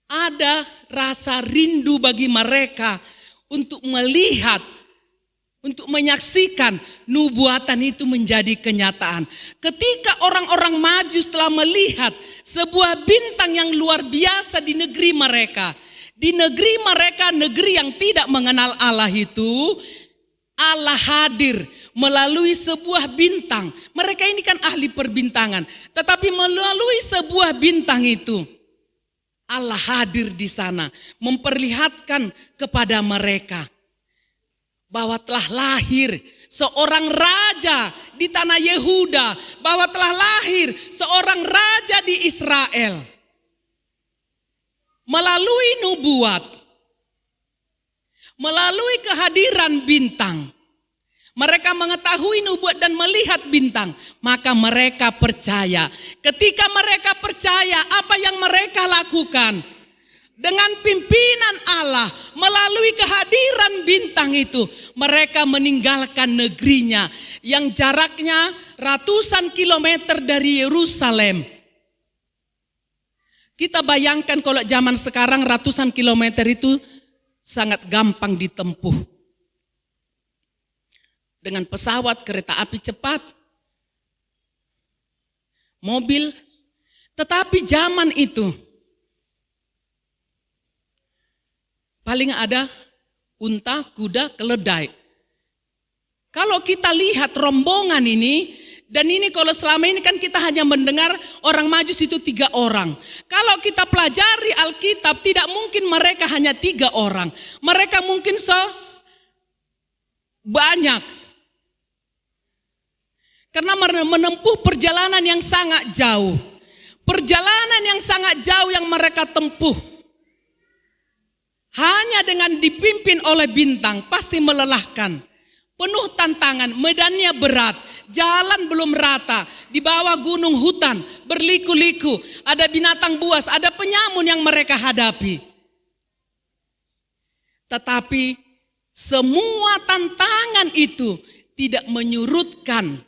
Ada rasa rindu bagi mereka untuk melihat, untuk menyaksikan nubuatan itu menjadi kenyataan. Ketika orang-orang Majus telah melihat sebuah bintang yang luar biasa di negeri mereka, negeri yang tidak mengenal Allah itu, Allah hadir melalui sebuah bintang. Mereka ini kan ahli perbintangan, tetapi melalui sebuah bintang itu, Allah hadir di sana, memperlihatkan kepada mereka bahwa telah lahir seorang raja di tanah Yehuda, bahwa telah lahir seorang raja di Israel. Melalui nubuat, melalui kehadiran bintang, mereka mengetahui nubuat dan melihat bintang, maka mereka percaya. Ketika mereka percaya, apa yang mereka lakukan? Dengan pimpinan Allah, melalui kehadiran bintang itu, mereka meninggalkan negerinya yang jaraknya ratusan kilometer dari Yerusalem. Kita bayangkan kalau zaman sekarang ratusan kilometer itu sangat gampang ditempuh. Dengan pesawat, kereta api cepat, mobil. Tetapi zaman itu paling ada unta, kuda, keledai. Kalau kita lihat rombongan ini, dan ini kalau selama ini kan kita hanya mendengar orang Majus itu 3 orang. Kalau kita pelajari Alkitab, tidak mungkin mereka hanya 3 orang. Mereka mungkin banyak. Karena menempuh perjalanan yang sangat jauh. Perjalanan yang sangat jauh yang mereka tempuh. Hanya dengan dipimpin oleh bintang pasti melelahkan. Penuh tantangan, medannya berat. Jalan belum rata, di bawah gunung hutan, berliku-liku, ada binatang buas, ada penyamun yang mereka hadapi. Tetapi semua tantangan itu tidak menyurutkan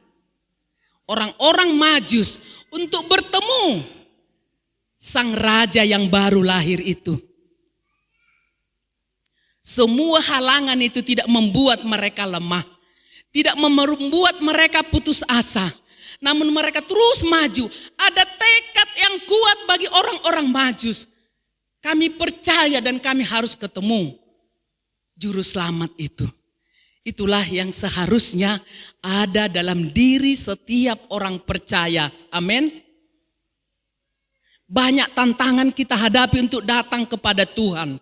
orang-orang Majus untuk bertemu sang raja yang baru lahir itu. Semua halangan itu tidak membuat mereka lemah. Tidak membuat mereka putus asa. Namun mereka terus maju. Ada tekad yang kuat bagi orang-orang Majus. Kami percaya dan kami harus ketemu juru selamat itu. Itulah yang seharusnya ada dalam diri setiap orang percaya. Amin. Banyak tantangan kita hadapi untuk datang kepada Tuhan.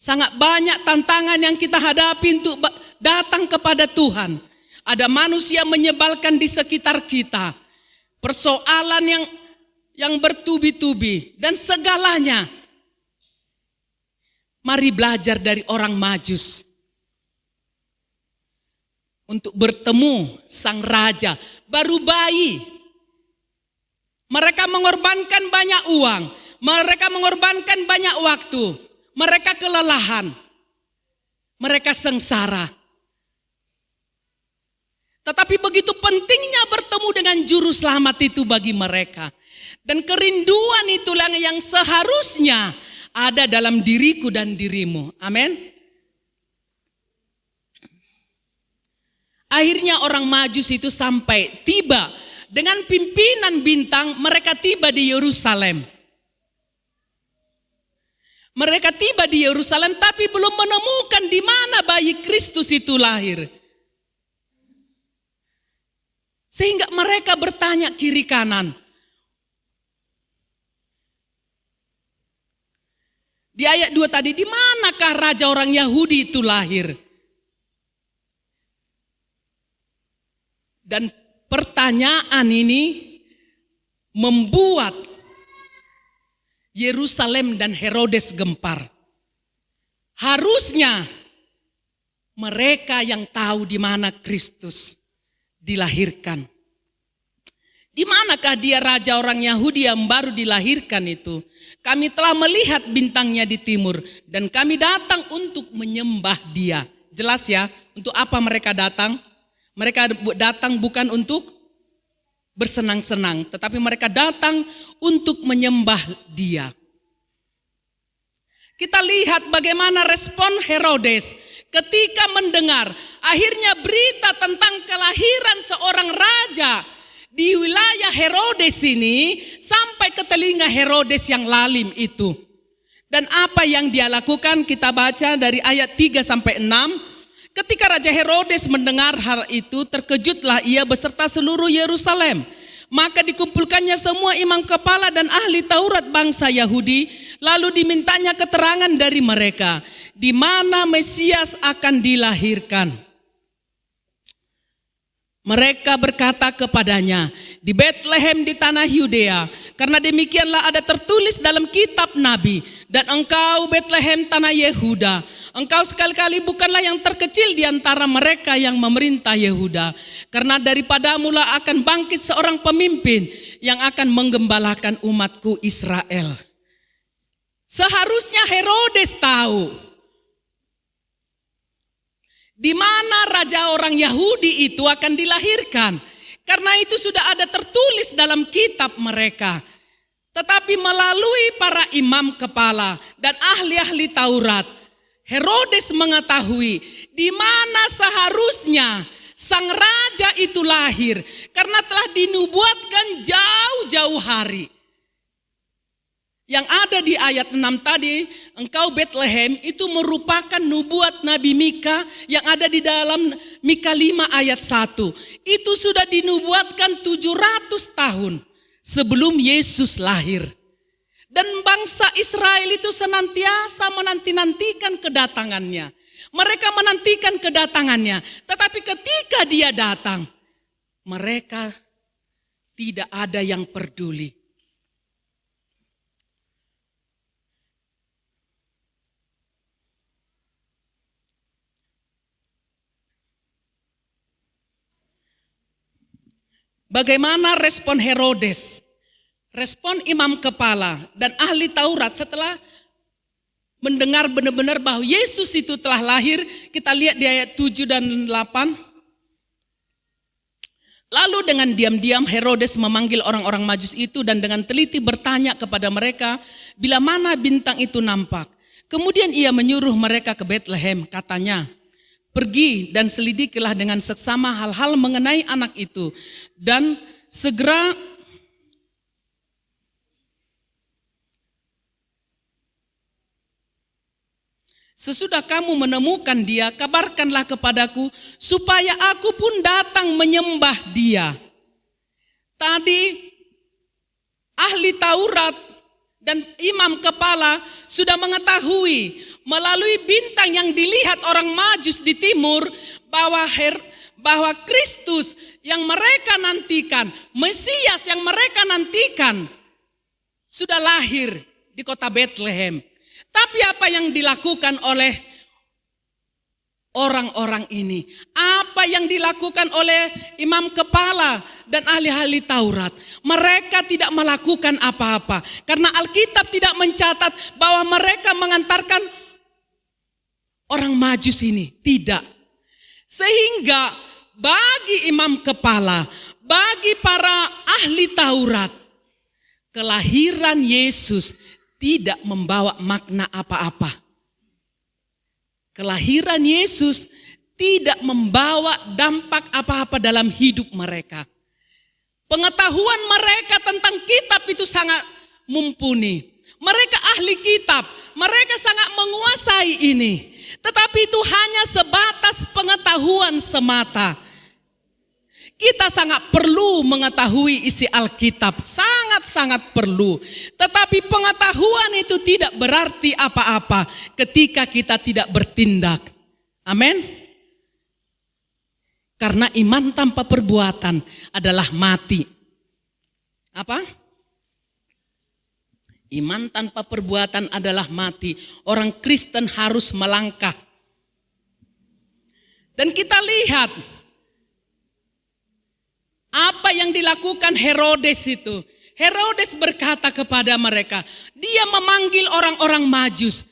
Sangat banyak tantangan yang kita hadapi untuk datang kepada Tuhan. Ada manusia menyebalkan di sekitar kita. Persoalan yang bertubi-tubi dan segalanya. Mari belajar dari orang Majus. Untuk bertemu sang raja, baru bayi. Mereka mengorbankan banyak uang. Mereka mengorbankan banyak waktu. Mereka kelelahan. Mereka sengsara. Tetapi begitu pentingnya bertemu dengan juru selamat itu bagi mereka. Dan kerinduan itulah yang seharusnya ada dalam diriku dan dirimu. Amin. Akhirnya orang Majus itu sampai tiba dengan pimpinan bintang, mereka tiba di Yerusalem. Mereka tiba di Yerusalem tapi belum menemukan di mana bayi Kristus itu lahir. Sehingga mereka bertanya kiri kanan. Di ayat 2 tadi, di manakah raja orang Yahudi itu lahir? Dan pertanyaan ini membuat Yerusalem dan Herodes gempar. Harusnya mereka yang tahu di mana Kristus dilahirkan. Di manakah dia raja orang Yahudi yang baru dilahirkan itu? Kami telah melihat bintangnya di timur dan kami datang untuk menyembah dia. Jelas ya, untuk apa mereka datang? Mereka datang bukan untuk bersenang-senang, tetapi mereka datang untuk menyembah dia. Kita lihat bagaimana respon Herodes ketika mendengar akhirnya berita tentang kelahiran seorang raja di wilayah Herodes ini sampai ke telinga Herodes yang lalim itu. Dan apa yang dia lakukan kita baca dari ayat 3 sampai 6. Ketika Raja Herodes mendengar hal itu, terkejutlah ia beserta seluruh Yerusalem. Maka dikumpulkannya semua imam kepala dan ahli Taurat bangsa Yahudi, lalu dimintanya keterangan dari mereka, di mana Mesias akan dilahirkan. Mereka berkata kepadanya, di Betlehem di tanah Yudea, karena demikianlah ada tertulis dalam kitab Nabi, dan engkau Betlehem tanah Yehuda, engkau sekali-kali bukanlah yang terkecil di antara mereka yang memerintah Yehuda, karena daripadamulah akan bangkit seorang pemimpin yang akan menggembalakan umatku Israel. Seharusnya Herodes tahu di mana raja orang Yahudi itu akan dilahirkan. Karena itu sudah ada tertulis dalam kitab mereka. Tetapi melalui para imam kepala dan ahli-ahli Taurat, Herodes mengetahui di mana seharusnya sang raja itu lahir. Karena telah dinubuatkan jauh-jauh hari. Yang ada di ayat 6 tadi, engkau Betlehem, itu merupakan nubuat Nabi Mika yang ada di dalam Mika 5 ayat 1. Itu sudah dinubuatkan 700 tahun sebelum Yesus lahir. Dan bangsa Israel itu senantiasa menanti-nantikan kedatangannya. Mereka menantikan kedatangannya, tetapi ketika dia datang, mereka tidak ada yang peduli. Bagaimana respon Herodes, respon imam kepala dan ahli Taurat setelah mendengar benar-benar bahwa Yesus itu telah lahir? Kita lihat di ayat 7 dan 8. Lalu dengan diam-diam Herodes memanggil orang-orang Majus itu dan dengan teliti bertanya kepada mereka bila mana bintang itu nampak. Kemudian ia menyuruh mereka ke Betlehem, katanya, pergi dan selidikilah dengan seksama hal-hal mengenai anak itu. Dan segera sesudah kamu menemukan dia, kabarkanlah kepadaku supaya aku pun datang menyembah dia. Tadi ahli Taurat dan imam kepala sudah mengetahui melalui bintang yang dilihat orang Majus di timur bahwa Kristus yang mereka nantikan, Mesias yang mereka nantikan sudah lahir di kota Betlehem. Tapi apa yang dilakukan oleh orang-orang ini? Apa yang dilakukan oleh imam kepala dan ahli-ahli Taurat? Mereka tidak melakukan apa-apa. Karena Alkitab tidak mencatat bahwa mereka mengantarkan orang Majus ini. Tidak. Sehingga bagi imam kepala, bagi para ahli Taurat, kelahiran Yesus tidak membawa makna apa-apa. Kelahiran Yesus tidak membawa dampak apa-apa dalam hidup mereka. Pengetahuan mereka tentang kitab itu sangat mumpuni. Mereka ahli kitab, mereka sangat menguasai ini. Tetapi itu hanya sebatas pengetahuan semata. Kita sangat perlu mengetahui isi Alkitab, sangat-sangat perlu. Tetapi pengetahuan itu tidak berarti apa-apa ketika kita tidak bertindak. Amin. Karena iman tanpa perbuatan adalah mati. Apa? Iman tanpa perbuatan adalah mati. Orang Kristen harus melangkah. Dan kita lihat apa yang dilakukan Herodes itu. Herodes berkata kepada mereka, dia memanggil orang-orang Majus.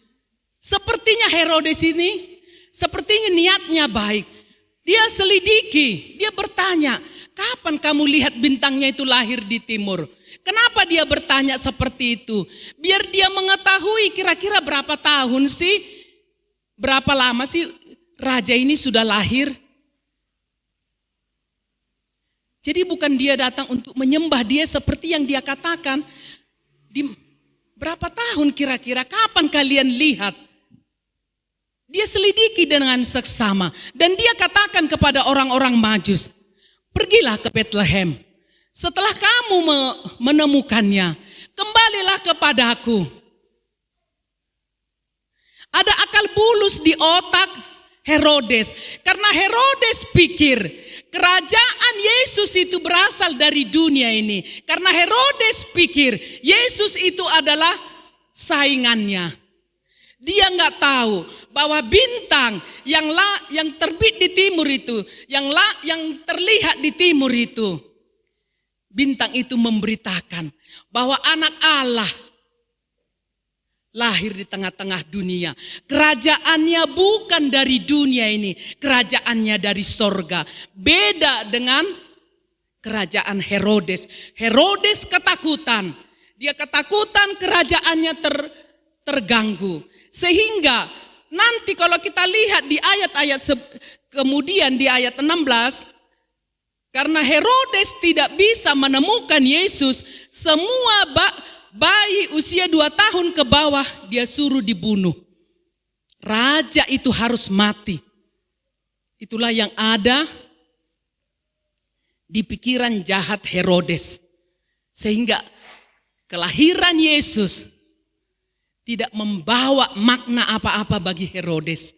Sepertinya Herodes ini, sepertinya niatnya baik. Dia selidiki, dia bertanya, kapan kamu lihat bintangnya itu lahir di timur? Kenapa dia bertanya seperti itu? Biar dia mengetahui kira-kira berapa tahun sih, berapa lama sih raja ini sudah lahir. Jadi bukan dia datang untuk menyembah, dia seperti yang dia katakan. Di berapa tahun kira-kira, kapan kalian lihat? Dia selidiki dengan seksama. Dan dia katakan kepada orang-orang Majus, pergilah ke Bethlehem. Setelah kamu menemukannya, kembalilah kepadaku. Ada akal bulus di otak Herodes. Karena Herodes pikir kerajaan Yesus itu berasal dari dunia ini. Karena Herodes pikir Yesus itu adalah saingannya. Dia nggak tahu bahwa bintang yang terbit di timur itu, yang terlihat di timur itu, bintang itu memberitakan bahwa anak Allah lahir di tengah-tengah dunia. Kerajaannya bukan dari dunia ini, kerajaannya dari sorga. Beda dengan kerajaan Herodes. Herodes ketakutan. Dia ketakutan kerajaannya terganggu. Sehingga nanti kalau kita lihat di ayat-ayat kemudian di ayat 16, karena Herodes tidak bisa menemukan Yesus, semua bayi usia 2 tahun ke bawah dia suruh dibunuh. Raja itu harus mati. Itulah yang ada di pikiran jahat Herodes. Sehingga kelahiran Yesus tidak membawa makna apa-apa bagi Herodes.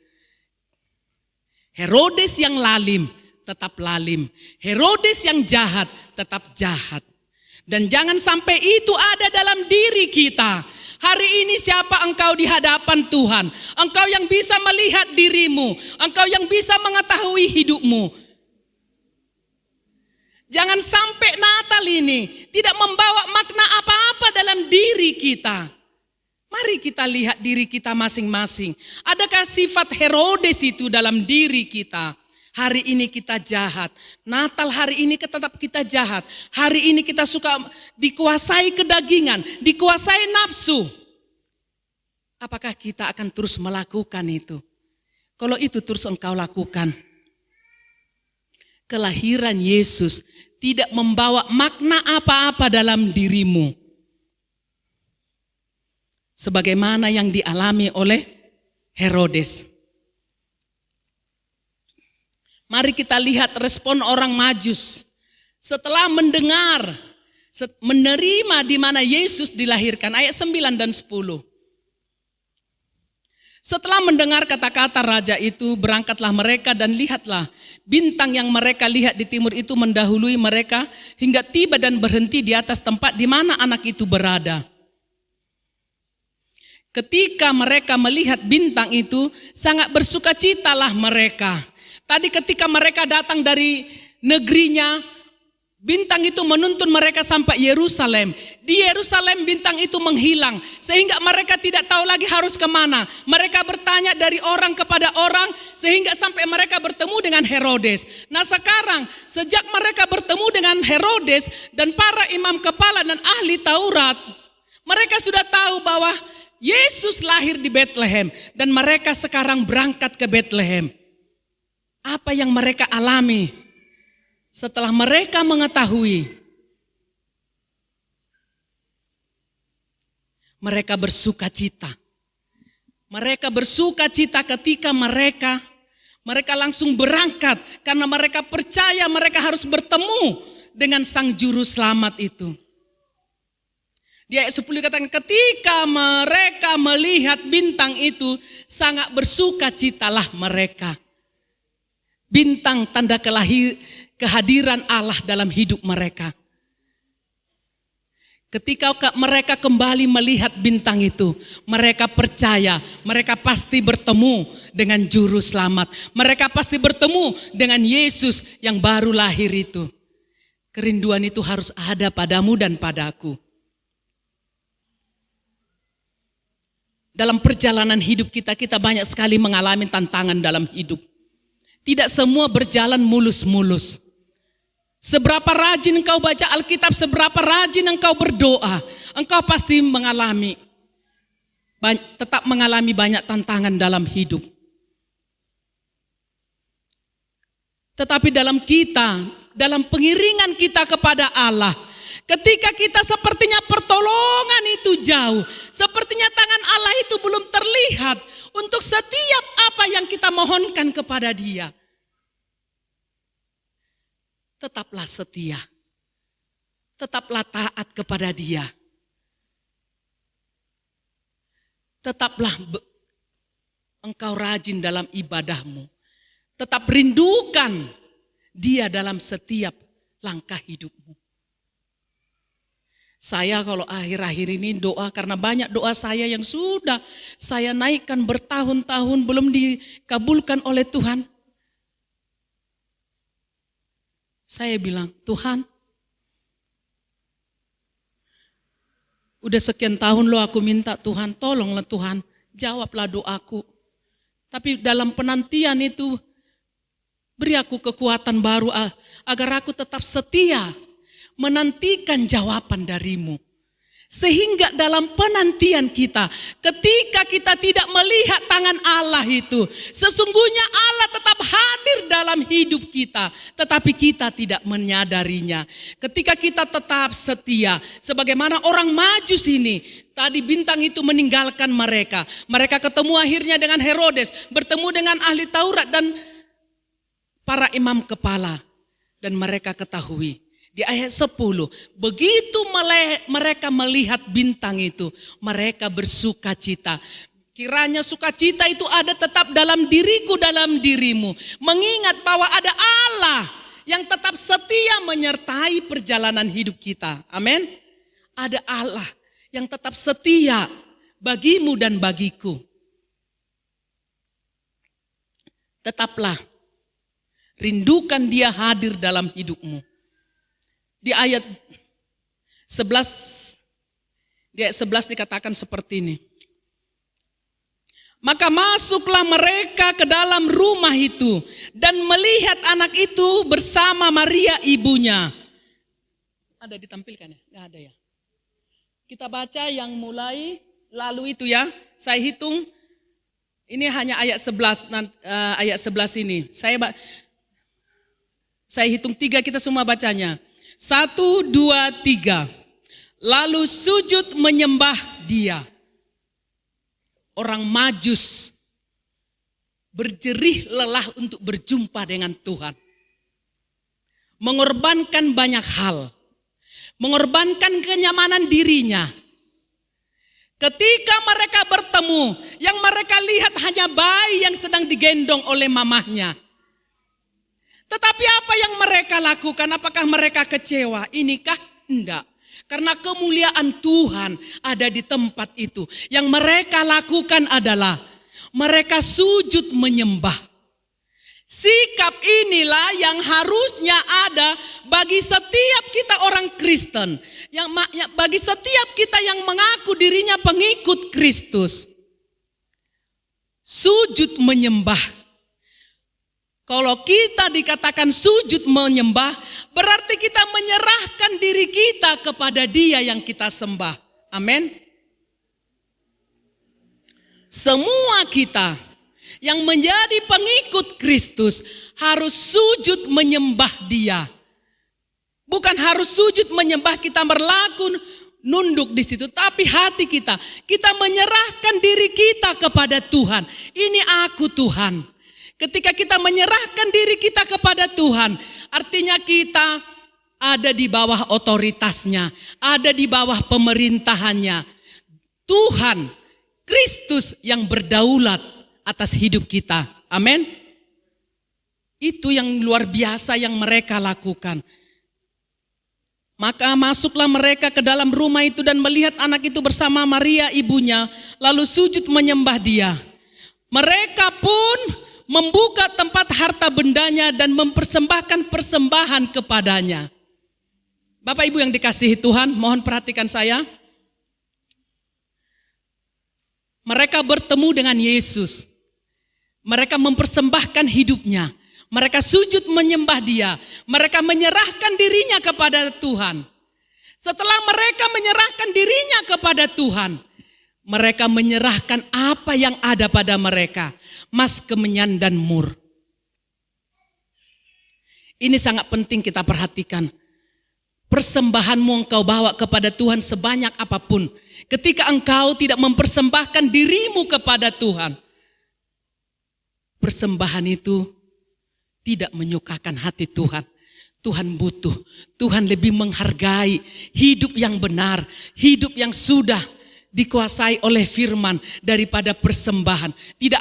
Herodes yang lalim tetap lalim. Herodes yang jahat tetap jahat. Dan jangan sampai itu ada dalam diri kita. Hari ini siapa engkau di hadapan Tuhan? Engkau yang bisa melihat dirimu. Engkau yang bisa mengetahui hidupmu. Jangan sampai Natal ini tidak membawa makna apa-apa dalam diri kita. Mari kita lihat diri kita masing-masing. Adakah sifat Herodes itu dalam diri kita? Hari ini kita jahat. Natal hari ini tetap kita jahat. Hari ini kita suka dikuasai kedagingan, dikuasai nafsu. Apakah kita akan terus melakukan itu? Kalau itu terus engkau lakukan, kelahiran Yesus tidak membawa makna apa-apa dalam dirimu. Sebagaimana yang dialami oleh Herodes. Mari kita lihat respon orang Majus. Setelah mendengar, menerima di mana Yesus dilahirkan. Ayat 9 dan 10. Setelah mendengar kata-kata raja itu, berangkatlah mereka dan lihatlah. Bintang yang mereka lihat di timur itu mendahului mereka hingga tiba dan berhenti di atas tempat di mana anak itu berada. Ketika mereka melihat bintang itu, sangat bersukacitalah mereka. Tadi ketika mereka datang dari negerinya, bintang itu menuntun mereka sampai Yerusalem. Di Yerusalem bintang itu menghilang, sehingga mereka tidak tahu lagi harus kemana. Mereka bertanya dari orang kepada orang, sehingga sampai mereka bertemu dengan Herodes. Nah sekarang, sejak mereka bertemu dengan Herodes dan para imam kepala dan ahli Taurat, mereka sudah tahu bahwa Yesus lahir di Bethlehem dan mereka sekarang berangkat ke Bethlehem. Apa yang mereka alami setelah mereka mengetahui? mereka bersuka cita. Mereka bersuka cita ketika mereka langsung berangkat karena mereka percaya mereka harus bertemu dengan Sang Juru Selamat itu. Di ayat 10 katakan ketika mereka melihat bintang itu sangat bersuka citalah mereka. Bintang tanda kehadiran Allah dalam hidup mereka. Ketika mereka kembali melihat bintang itu, mereka percaya mereka pasti bertemu dengan Juru Selamat. Mereka pasti bertemu dengan Yesus yang baru lahir itu. Kerinduan itu harus ada padamu dan padaku. Dalam perjalanan hidup kita banyak sekali mengalami tantangan dalam hidup. Tidak semua berjalan mulus-mulus. Seberapa rajin engkau baca Alkitab, seberapa rajin engkau berdoa, engkau pasti tetap mengalami banyak tantangan dalam hidup. Tetapi dalam pengiringan kita kepada Allah, ketika kita sepertinya pertolongan itu jauh, sepertinya tangan Allah itu belum terlihat untuk setiap apa yang kita mohonkan kepada Dia. Tetaplah setia, tetaplah taat kepada Dia. Tetaplah engkau rajin dalam ibadahmu. Tetap rindukan Dia dalam setiap langkah hidupmu. Saya kalau akhir-akhir ini doa karena banyak doa saya yang sudah saya naikkan bertahun-tahun belum dikabulkan oleh Tuhan. Saya bilang, Tuhan, udah sekian tahun loh aku minta Tuhan, tolonglah Tuhan, jawablah doaku. Tapi dalam penantian itu, beri aku kekuatan baru agar aku tetap setia menantikan jawaban darimu. Sehingga dalam penantian kita, ketika kita tidak melihat tangan Allah itu, sesungguhnya Allah tetap hadir dalam hidup kita, tetapi kita tidak menyadarinya. Ketika kita tetap setia, sebagaimana orang Majus ini, tadi bintang itu meninggalkan mereka. Mereka ketemu akhirnya dengan Herodes, bertemu dengan ahli Taurat dan para imam kepala. Dan mereka ketahui. Di ayat 10, begitu mereka melihat bintang itu, mereka bersuka cita. Kiranya sukacita itu ada tetap dalam diriku, dalam dirimu. Mengingat bahwa ada Allah yang tetap setia menyertai perjalanan hidup kita. Amin. Ada Allah yang tetap setia bagimu dan bagiku. Tetaplah rindukan Dia hadir dalam hidupmu. Di ayat 11 dikatakan seperti ini. Maka masuklah mereka ke dalam rumah itu dan melihat anak itu bersama Maria ibunya. Ada ditampilkan ya? Nggak ada ya? Kita baca yang mulai lalu itu ya. Saya hitung ini hanya ayat 11 ini. Saya hitung 3 kita semua bacanya. 1, 2, 3. Lalu sujud menyembah Dia. Orang Majus berjerih lelah untuk berjumpa dengan Tuhan. Mengorbankan banyak hal. Mengorbankan kenyamanan dirinya. Ketika mereka bertemu, yang mereka lihat hanya bayi yang sedang digendong oleh mamahnya. Tetapi apa yang mereka lakukan? Apakah mereka kecewa? Inikah? Enggak. Karena kemuliaan Tuhan ada di tempat itu. Yang mereka lakukan adalah mereka sujud menyembah. Sikap inilah yang harusnya ada bagi setiap kita orang Kristen. Bagi setiap kita yang mengaku dirinya pengikut Kristus. Sujud menyembah. Kalau kita dikatakan sujud menyembah, berarti kita menyerahkan diri kita kepada Dia yang kita sembah. Amin. Semua kita yang menjadi pengikut Kristus harus sujud menyembah Dia. Bukan harus sujud menyembah kita berlaku nunduk di situ, tapi hati kita menyerahkan diri kita kepada Tuhan. Ini aku Tuhan. Ketika kita menyerahkan diri kita kepada Tuhan, artinya kita ada di bawah otoritasnya, ada di bawah pemerintahannya. Tuhan, Kristus yang berdaulat atas hidup kita. Amin. Itu yang luar biasa yang mereka lakukan. Maka masuklah mereka ke dalam rumah itu dan melihat anak itu bersama Maria ibunya, lalu sujud menyembah dia. Mereka pun membuka tempat harta bendanya dan mempersembahkan persembahan kepadanya. Bapak Ibu yang dikasihi Tuhan, mohon perhatikan saya. Mereka bertemu dengan Yesus. Mereka mempersembahkan hidupnya. Mereka sujud menyembah dia. Mereka menyerahkan dirinya kepada Tuhan. Setelah mereka menyerahkan dirinya kepada Tuhan, mereka menyerahkan apa yang ada pada mereka. Emas, kemenyan, dan mur. Ini sangat penting kita perhatikan. Persembahanmu engkau bawa kepada Tuhan sebanyak apapun. Ketika engkau tidak mempersembahkan dirimu kepada Tuhan, persembahan itu tidak menyukakan hati Tuhan. Tuhan butuh, Tuhan lebih menghargai hidup yang benar, hidup yang sudah dikuasai oleh firman daripada persembahan. Tidak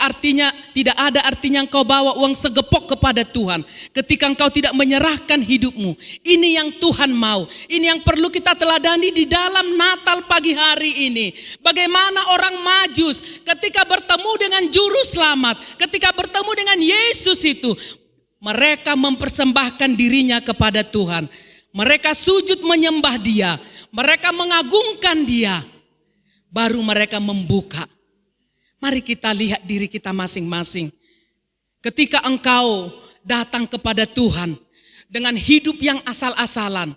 ada artinya engkau bawa uang segepok kepada Tuhan ketika engkau tidak menyerahkan hidupmu. Ini yang Tuhan mau. Ini yang perlu kita teladani di dalam Natal pagi hari ini. Bagaimana orang Majus ketika bertemu dengan juru selamat, ketika bertemu dengan Yesus itu, mereka mempersembahkan dirinya kepada Tuhan. Mereka sujud menyembah dia. Mereka mengagungkan dia. Baru mereka membuka. Mari kita lihat diri kita masing-masing. Ketika engkau datang kepada Tuhan dengan hidup yang asal-asalan,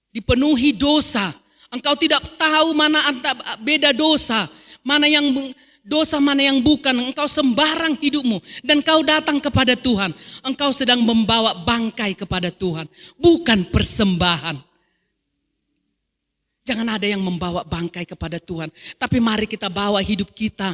dipenuhi dosa, engkau tidak tahu mana beda dosa, mana yang dosa mana yang bukan, engkau sembarang hidupmu dan kau datang kepada Tuhan, engkau sedang membawa bangkai kepada Tuhan, bukan persembahan. Jangan ada yang membawa bangkai kepada Tuhan, tapi mari kita bawa hidup kita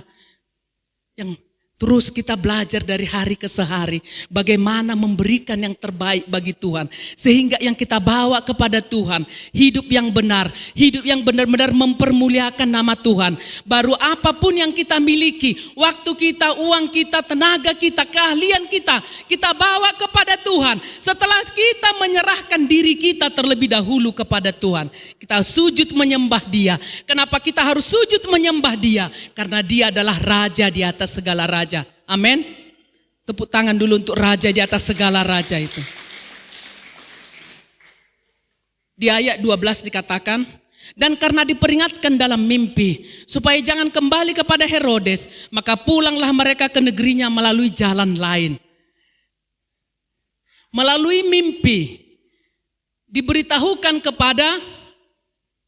yang terus kita belajar dari hari ke hari bagaimana memberikan yang terbaik bagi Tuhan. Sehingga yang kita bawa kepada Tuhan, hidup yang benar, hidup yang benar-benar mempermuliakan nama Tuhan. Baru apapun yang kita miliki, waktu kita, uang kita, tenaga kita, keahlian kita, kita bawa kepada Tuhan. Setelah kita menyerahkan diri kita terlebih dahulu kepada Tuhan, kita sujud menyembah dia. Kenapa kita harus sujud menyembah dia? Karena dia adalah raja di atas segala raja. Amin. Tepuk tangan dulu untuk raja di atas segala raja itu. Di ayat 12 dikatakan, dan karena diperingatkan dalam mimpi, supaya jangan kembali kepada Herodes, maka pulanglah mereka ke negerinya melalui jalan lain. Melalui mimpi, diberitahukan kepada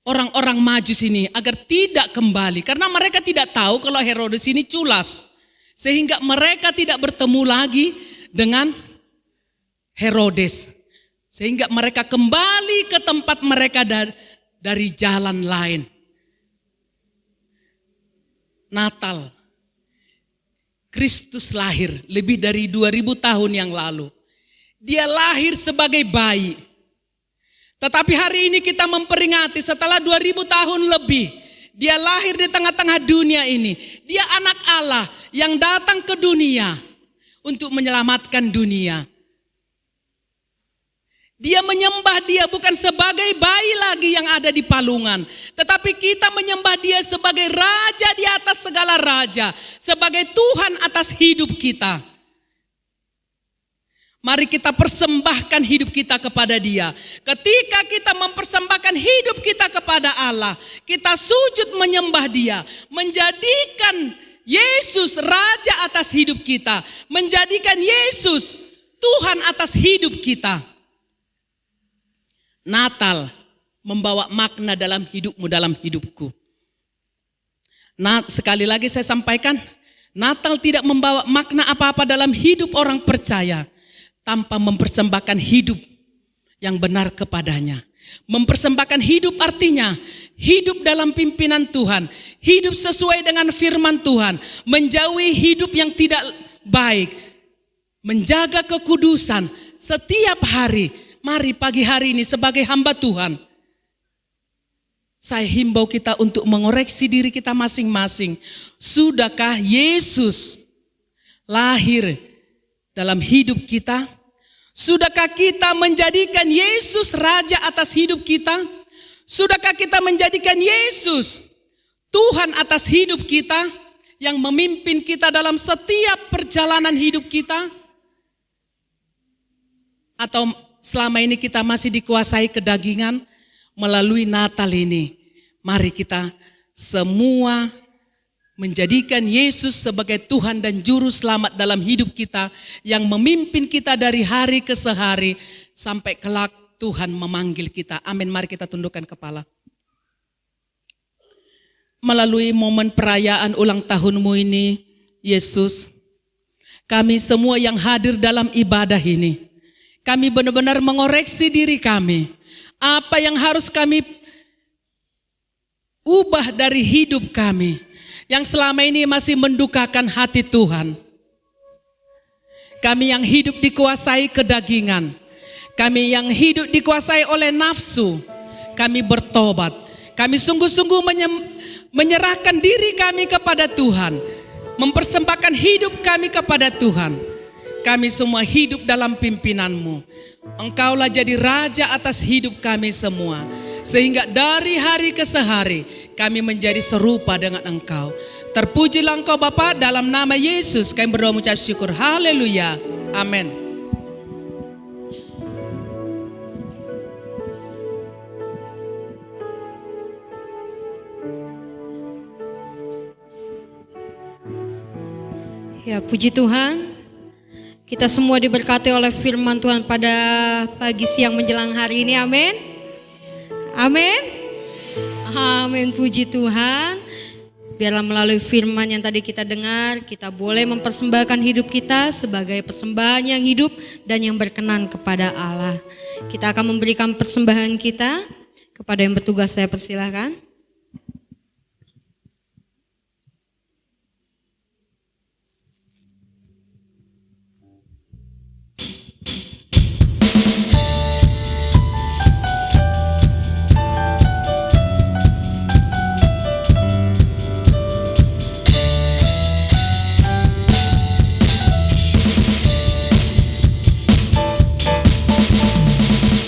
orang-orang Majus ini agar tidak kembali. Karena mereka tidak tahu kalau Herodes ini culas. Sehingga mereka tidak bertemu lagi dengan Herodes. Sehingga mereka kembali ke tempat mereka dari jalan lain. Natal. Kristus lahir lebih dari 2000 tahun yang lalu. Dia lahir sebagai bayi. Tetapi hari ini kita memperingati setelah 2000 tahun lebih. Dia lahir di tengah-tengah dunia ini. Dia anak Allah yang datang ke dunia untuk menyelamatkan dunia. Dia menyembah dia bukan sebagai bayi lagi yang ada di palungan. Tetapi kita menyembah dia sebagai raja di atas segala raja. Sebagai Tuhan atas hidup kita. Mari kita persembahkan hidup kita kepada dia. Ketika kita mempersembahkan hidup kita kepada Allah, kita sujud menyembah dia. Menjadikan Yesus raja atas hidup kita. Menjadikan Yesus Tuhan atas hidup kita. Natal membawa makna dalam hidupmu, dalam hidupku. Nah, sekali lagi saya sampaikan, Natal tidak membawa makna apa-apa dalam hidup orang percaya tanpa mempersembahkan hidup yang benar kepadanya. Mempersembahkan hidup artinya hidup dalam pimpinan Tuhan, hidup sesuai dengan firman Tuhan, menjauhi hidup yang tidak baik, menjaga kekudusan setiap hari. Mari pagi hari ini sebagai hamba Tuhan, saya himbau kita untuk mengoreksi diri kita masing-masing. Sudahkah Yesus lahir dalam hidup kita? Sudahkah kita menjadikan Yesus raja atas hidup kita? Sudahkah kita menjadikan Yesus Tuhan atas hidup kita, yang memimpin kita dalam setiap perjalanan hidup kita? Atau selama ini kita masih dikuasai kedagingan? Melalui Natal ini, mari kita semua menjadikan Yesus sebagai Tuhan dan Juru Selamat dalam hidup kita, yang memimpin kita dari hari ke hari sampai kelak Tuhan memanggil kita. Amin. Mari kita tundukkan kepala. Melalui momen perayaan ulang tahunmu ini, Yesus, kami semua yang hadir dalam ibadah ini, kami benar-benar mengoreksi diri kami. Apa yang harus kami ubah dari hidup kami, yang selama ini masih mendukakan hati Tuhan. Kami yang hidup dikuasai kedagingan, kami yang hidup dikuasai oleh nafsu, kami bertobat. Kami sungguh-sungguh menyerahkan diri kami kepada Tuhan, mempersembahkan hidup kami kepada Tuhan. Kami semua hidup dalam pimpinan-Mu. Engkaulah jadi raja atas hidup kami semua, sehingga dari hari ke hari kami menjadi serupa dengan Engkau. Terpujilah Engkau Bapa, dalam nama Yesus kami berdoa mengucap syukur. Haleluya. Amin. Ya, puji Tuhan. Kita semua diberkati oleh firman Tuhan pada pagi, siang, menjelang hari ini. Amin. Amin. Amin. Puji Tuhan. Biarlah melalui firman yang tadi kita dengar, kita boleh mempersembahkan hidup kita sebagai persembahan yang hidup dan yang berkenan kepada Allah. Kita akan memberikan persembahan kita kepada yang bertugas. Saya persilahkan.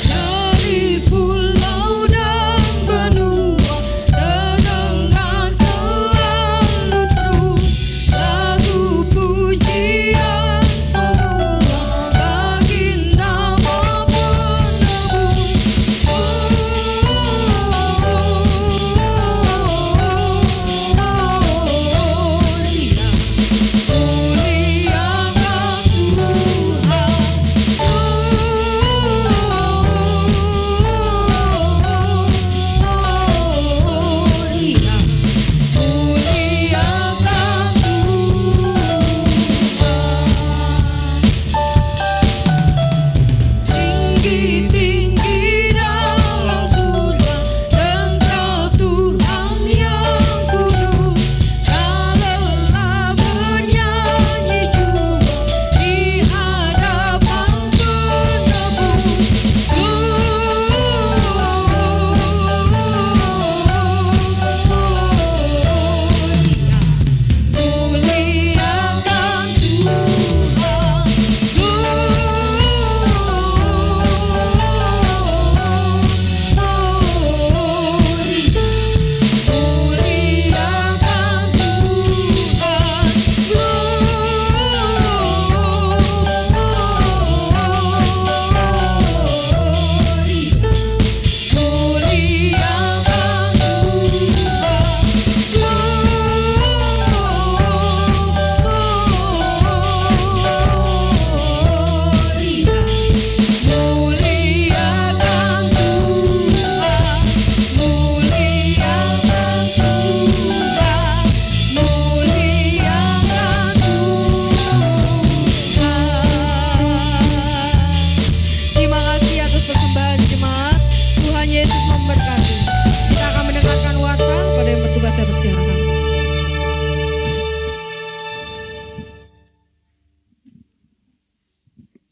Dari pulau dan benua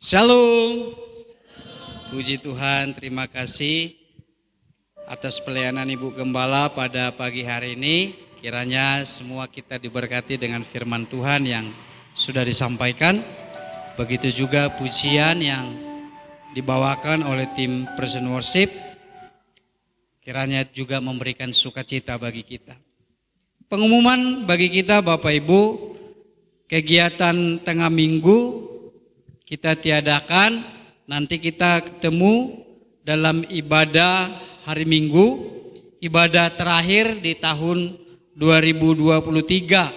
Shalom. Puji Tuhan, terima kasih atas pelayanan Ibu Gembala pada pagi hari ini. Kiranya semua kita diberkati dengan firman Tuhan yang sudah disampaikan. Begitu juga pujian yang dibawakan oleh tim Present Worship. Kiranya juga memberikan sukacita bagi kita. Pengumuman bagi kita Bapak Ibu, kegiatan tengah minggu kita tiadakan. Nanti kita ketemu dalam ibadah hari Minggu, ibadah terakhir di tahun 2023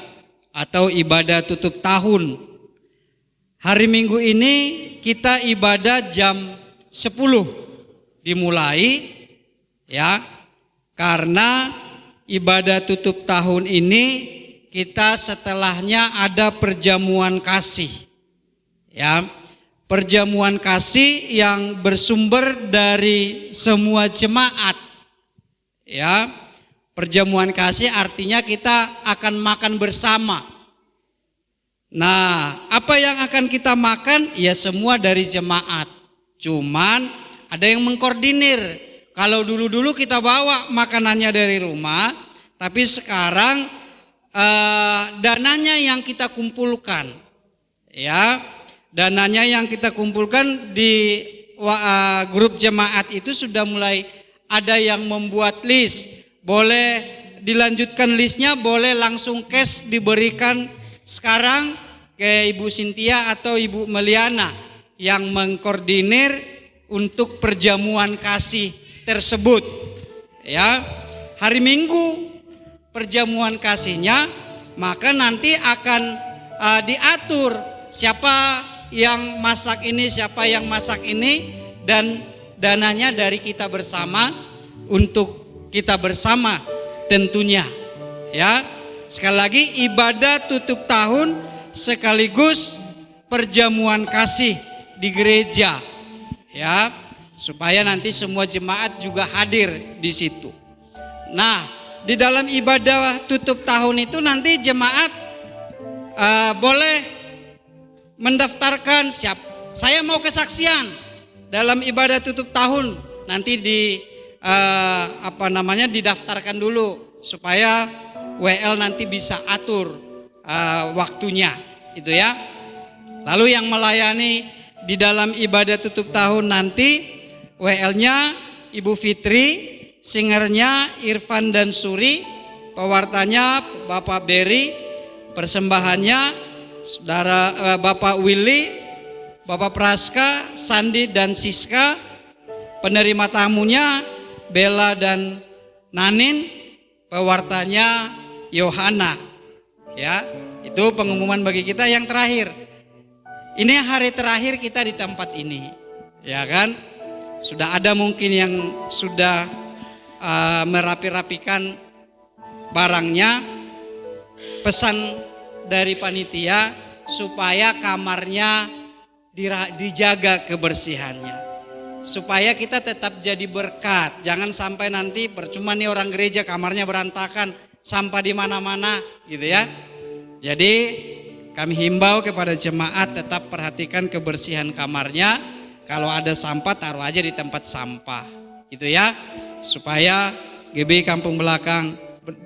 atau ibadah tutup tahun. Hari Minggu ini kita ibadah jam 10 dimulai ya. Karena ibadah tutup tahun ini kita setelahnya ada perjamuan kasih. Ya. Perjamuan kasih yang bersumber dari semua jemaat. Ya. Perjamuan kasih artinya kita akan makan bersama. Nah, apa yang akan kita makan? Ya semua dari jemaat. Cuman ada yang mengkoordinir. Kalau dulu-dulu kita bawa makanannya dari rumah, tapi sekarang dananya yang kita kumpulkan. Ya. Dananya yang kita kumpulkan di grup jemaat itu sudah mulai ada yang membuat list. Boleh dilanjutkan listnya, boleh langsung cash diberikan sekarang ke Ibu Cynthia atau Ibu Meliana yang mengkoordinir untuk perjamuan kasih tersebut. Ya, hari Minggu perjamuan kasihnya, maka nanti akan diatur siapa yang masak ini, siapa yang masak ini, dan dananya dari kita bersama untuk kita bersama tentunya. Ya, sekali lagi ibadah tutup tahun sekaligus perjamuan kasih di gereja. Ya, supaya nanti semua jemaat juga hadir di situ. Nah, di dalam ibadah tutup tahun itu nanti jemaat boleh mendaftarkan saya mau kesaksian dalam ibadah tutup tahun, nanti didaftarkan dulu supaya WL nanti bisa atur waktunya itu ya. Lalu yang melayani di dalam ibadah tutup tahun nanti WL-nya Ibu Fitri, singernya Irfan dan Suri, pewartanya Bapak Berry, persembahannya Saudara Bapak Willy, Bapak Praska, Sandi dan Siska, penerima tamunya Bella dan Nanin, pewartanya Yohana. Ya, itu pengumuman bagi kita yang terakhir. Ini hari terakhir kita di tempat ini, ya kan? Sudah ada mungkin yang sudah merapi-rapikan barangnya. Pesan dari panitia supaya kamarnya dijaga kebersihannya, supaya kita tetap jadi berkat. Jangan sampai nanti percuma nih orang gereja kamarnya berantakan, sampah di mana-mana gitu ya. Jadi kami himbau kepada jemaat tetap perhatikan kebersihan kamarnya. Kalau ada sampah taruh aja di tempat sampah gitu ya, supaya GB Kampung Belakang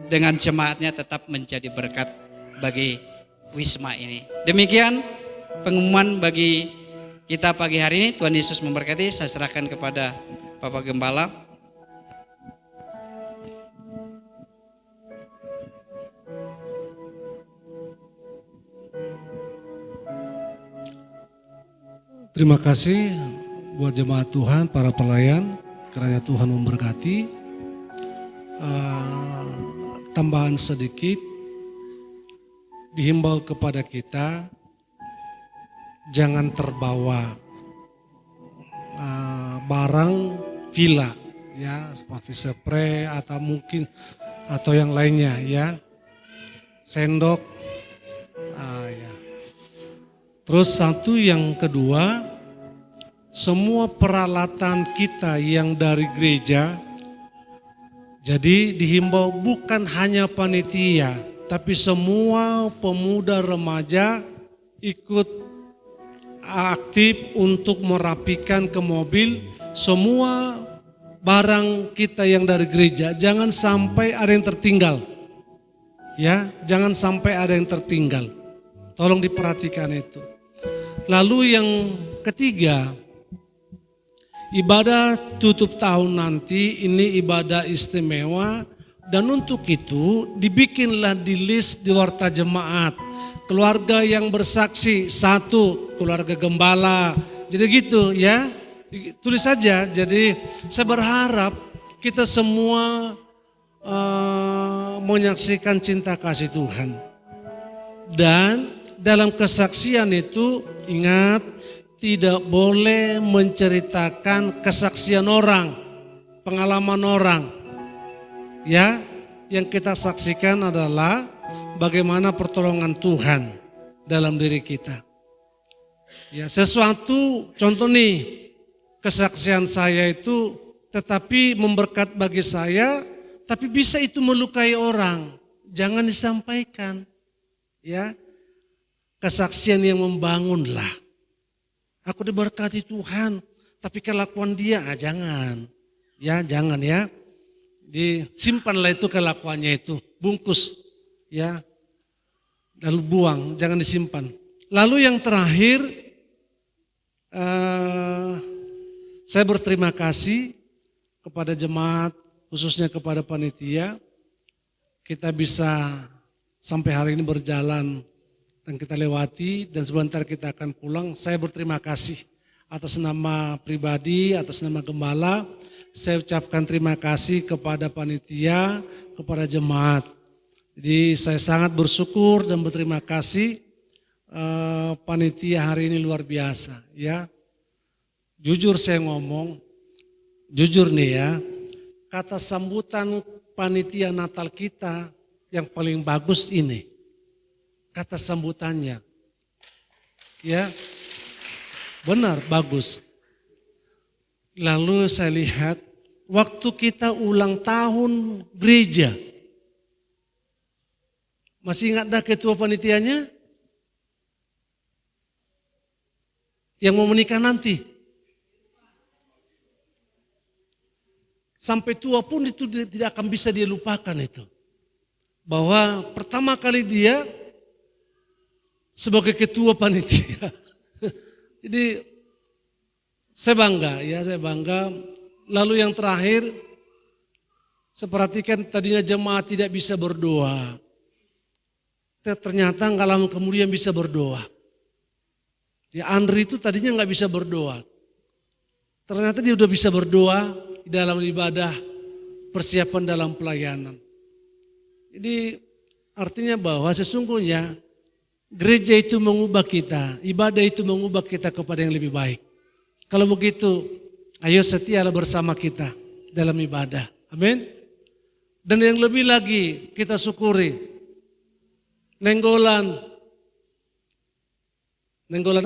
dengan jemaatnya tetap menjadi berkat bagi Wisma ini. Demikian pengumuman bagi kita pagi hari ini. Tuhan Yesus memberkati. Saya serahkan kepada Bapak Gembala. Terima kasih buat jemaat Tuhan, para pelayan, kiranya Tuhan memberkati. Tambahan sedikit, dihimbau kepada kita jangan terbawa barang villa ya, seperti spray atau yang lainnya ya, sendok ya. Terus satu yang kedua, semua peralatan kita yang dari gereja, jadi dihimbau bukan hanya panitia, tapi semua pemuda remaja ikut aktif untuk merapikan ke mobil semua barang kita yang dari gereja. Jangan sampai ada yang tertinggal. Ya, jangan sampai ada yang tertinggal. Tolong diperhatikan itu. Lalu yang ketiga, ibadah tutup tahun nanti ini ibadah istimewa, dan untuk itu dibikinlah di list di warta jemaat. Keluarga yang bersaksi, 1 keluarga gembala. Jadi gitu ya, tulis saja. Jadi saya berharap kita semua menyaksikan cinta kasih Tuhan. Dan dalam kesaksian itu ingat, tidak boleh menceritakan kesaksian orang, pengalaman orang. Ya, yang kita saksikan adalah bagaimana pertolongan Tuhan dalam diri kita. Ya, sesuatu contoh nih, kesaksian saya itu tetapi memberkat bagi saya, tapi bisa itu melukai orang. Jangan disampaikan. Ya. Kesaksian yang membangunlah. Aku diberkati Tuhan, tapi kelakuan dia jangan. Ya, jangan ya. Disimpanlah itu kelakuannya itu, bungkus ya. Lalu buang, jangan disimpan. Lalu yang terakhir, saya berterima kasih kepada jemaat, khususnya kepada panitia. Kita bisa sampai hari ini berjalan dan kita lewati, dan sebentar kita akan pulang. Saya berterima kasih atas nama pribadi, atas nama gembala. Saya ucapkan terima kasih kepada panitia, kepada jemaat. Jadi saya sangat bersyukur dan berterima kasih. Panitia hari ini luar biasa ya. Jujur saya ngomong, jujur nih ya, kata sambutan panitia Natal kita yang paling bagus ini. Kata sambutannya. Ya. Benar, bagus. Lalu saya lihat waktu kita ulang tahun gereja. Masih ingat dah ketua panitianya? Yang mau menikah nanti. Sampai tua pun itu tidak akan bisa dia lupakan itu. Bahwa pertama kali dia sebagai ketua panitia. Jadi saya bangga ya, saya bangga. Lalu yang terakhir, saya perhatikan tadinya jemaat tidak bisa berdoa. Ternyata nggak lama kemudian bisa berdoa. Ya, Andri itu tadinya nggak bisa berdoa. Ternyata dia udah bisa berdoa di dalam ibadah, persiapan dalam pelayanan. Jadi artinya bahwa sesungguhnya gereja itu mengubah kita, ibadah itu mengubah kita kepada yang lebih baik. Kalau begitu, ayo setialah bersama kita dalam ibadah. Amin. Dan yang lebih lagi kita syukuri, Nenggolan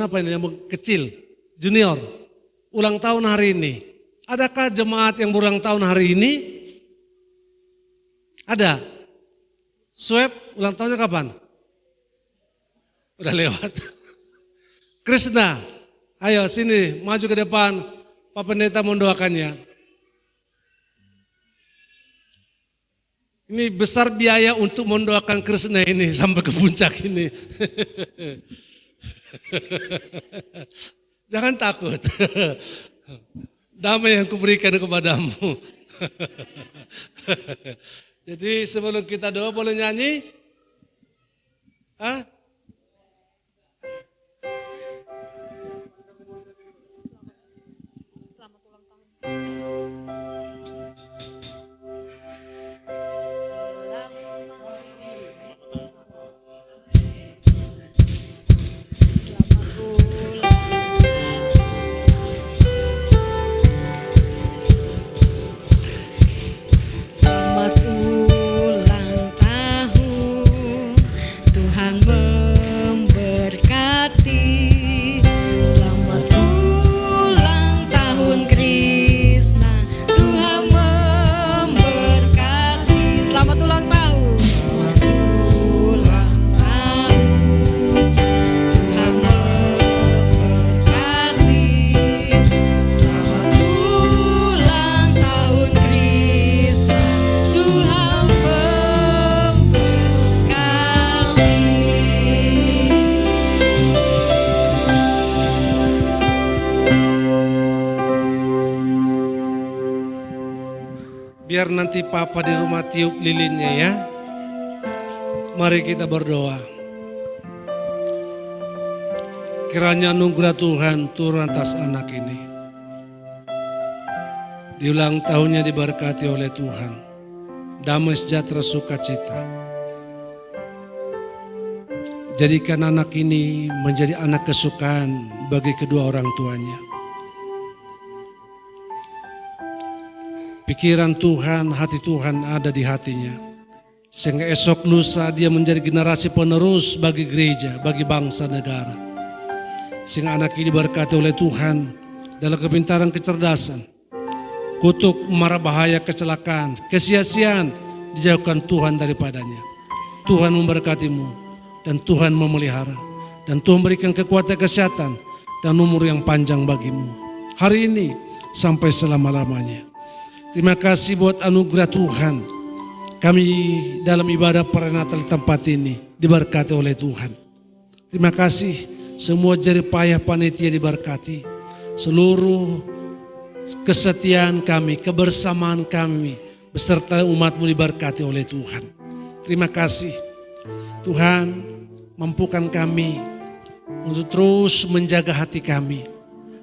apa ini yang kecil, junior, ulang tahun hari ini. Adakah jemaat yang berulang tahun hari ini? Ada. Swab ulang tahunnya kapan? Udah lewat. Krishna, ayo sini maju ke depan, Pak Pendeta mendoakannya. Ini besar biaya untuk mendoakan Krishna ini sampai ke puncak ini. Jangan takut. Damai yang kuberikan kepadamu. Jadi sebelum kita doa boleh nyanyi? Hah? Selamat ulang tahun, Tuhan Biar nanti Papa di rumah tiup lilinnya ya. Mari kita berdoa. Kiranya anugerah Tuhan turun atas anak ini. Di ulang tahunnya diberkati oleh Tuhan. Damai sejahtera sukacita. Jadikan anak ini menjadi anak kesukaan bagi kedua orang tuanya. Pikiran Tuhan, hati Tuhan ada di hatinya. Sehingga esok lusa dia menjadi generasi penerus bagi gereja, bagi bangsa negara. Sehingga anak ini diberkati oleh Tuhan dalam kepintaran kecerdasan. Kutuk, mara bahaya, kecelakaan, kesia-siaan dijauhkan Tuhan daripadanya. Tuhan memberkatimu dan Tuhan memelihara. Dan Tuhan berikan kekuatan kesehatan dan umur yang panjang bagimu. Hari ini sampai selama-lamanya. Terima kasih buat anugerah Tuhan. Kami dalam ibadah pernatal di tempat ini diberkati oleh Tuhan. Terima kasih semua jerih payah panitia diberkati. Seluruh kesetiaan kami, kebersamaan kami beserta umatmu diberkati oleh Tuhan. Terima kasih Tuhan, mampukan kami untuk terus menjaga hati kami,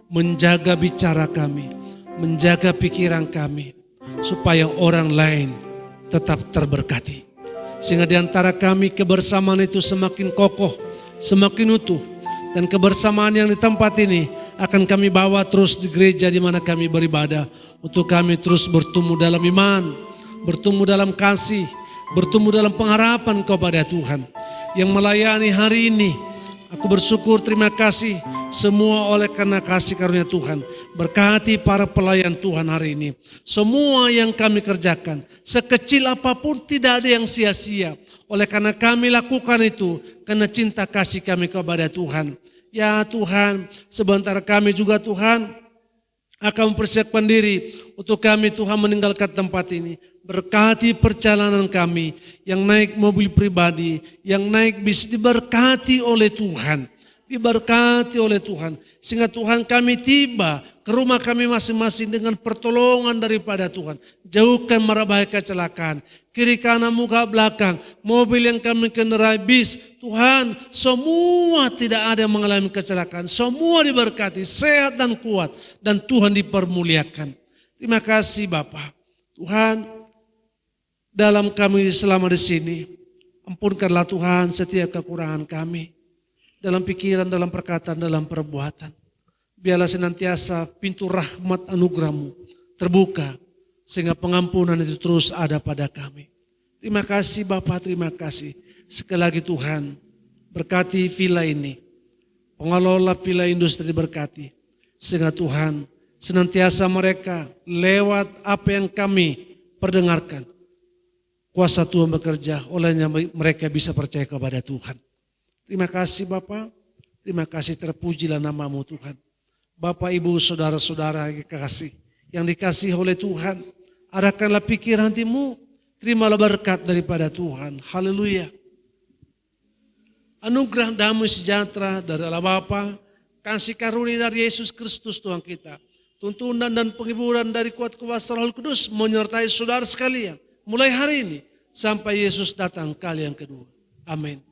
menjaga bicara kami, menjaga pikiran kami, supaya orang lain tetap terberkati. Sehingga di antara kami kebersamaan itu semakin kokoh, semakin utuh. Dan kebersamaan yang di tempat ini akan kami bawa terus di gereja di mana kami beribadah. Untuk kami terus bertumbuh dalam iman, bertumbuh dalam kasih, bertumbuh dalam pengharapan kepada Tuhan. Yang melayani hari ini, aku bersyukur, terima kasih semua oleh karena kasih karunia Tuhan. Berkati para pelayan Tuhan hari ini. Semua yang kami kerjakan, sekecil apapun tidak ada yang sia-sia. Oleh karena kami lakukan itu, karena cinta kasih kami kepada Tuhan. Ya Tuhan, sebentar kami juga Tuhan akan mempersiapkan diri untuk kami Tuhan meninggalkan tempat ini. Berkati perjalanan kami yang naik mobil pribadi, yang naik bis, diberkati oleh Tuhan. Diberkati oleh Tuhan. Sehingga Tuhan kami tiba ke rumah kami masing-masing dengan pertolongan daripada Tuhan. Jauhkan mara bahaya kecelakaan. Kiri kanan muka belakang. Mobil yang kami kendarai, bis. Tuhan semua tidak ada yang mengalami kecelakaan. Semua diberkati, sehat dan kuat. Dan Tuhan dipermuliakan. Terima kasih Bapak. Tuhan, dalam kami selama di sini, ampunkanlah Tuhan setiap kekurangan kami. Dalam pikiran, dalam perkataan, dalam perbuatan. Biarlah senantiasa pintu rahmat anugerah-Mu terbuka. Sehingga pengampunan itu terus ada pada kami. Terima kasih Bapak, terima kasih. Sekali lagi Tuhan, berkati villa ini. Pengelola villa industri berkati. Sehingga Tuhan senantiasa mereka lewat apa yang kami perdengarkan. Kuasa Tuhan bekerja, olehnya mereka bisa percaya kepada Tuhan. Terima kasih Bapak, terima kasih, terpujilah nama-Mu Tuhan. Bapak, Ibu, saudara-saudara yang kekasih, yang dikasih oleh Tuhan, arahkanlah pikiran hatimu, terimalah berkat daripada Tuhan. Haleluya. Anugerah damai sejahtera dari Allah Bapa, kasih karunia dari Yesus Kristus Tuhan kita, tuntunan dan penghiburan dari kuat kuasa Roh Kudus menyertai saudara sekalian, mulai hari ini sampai Yesus datang kali yang kedua. Amin.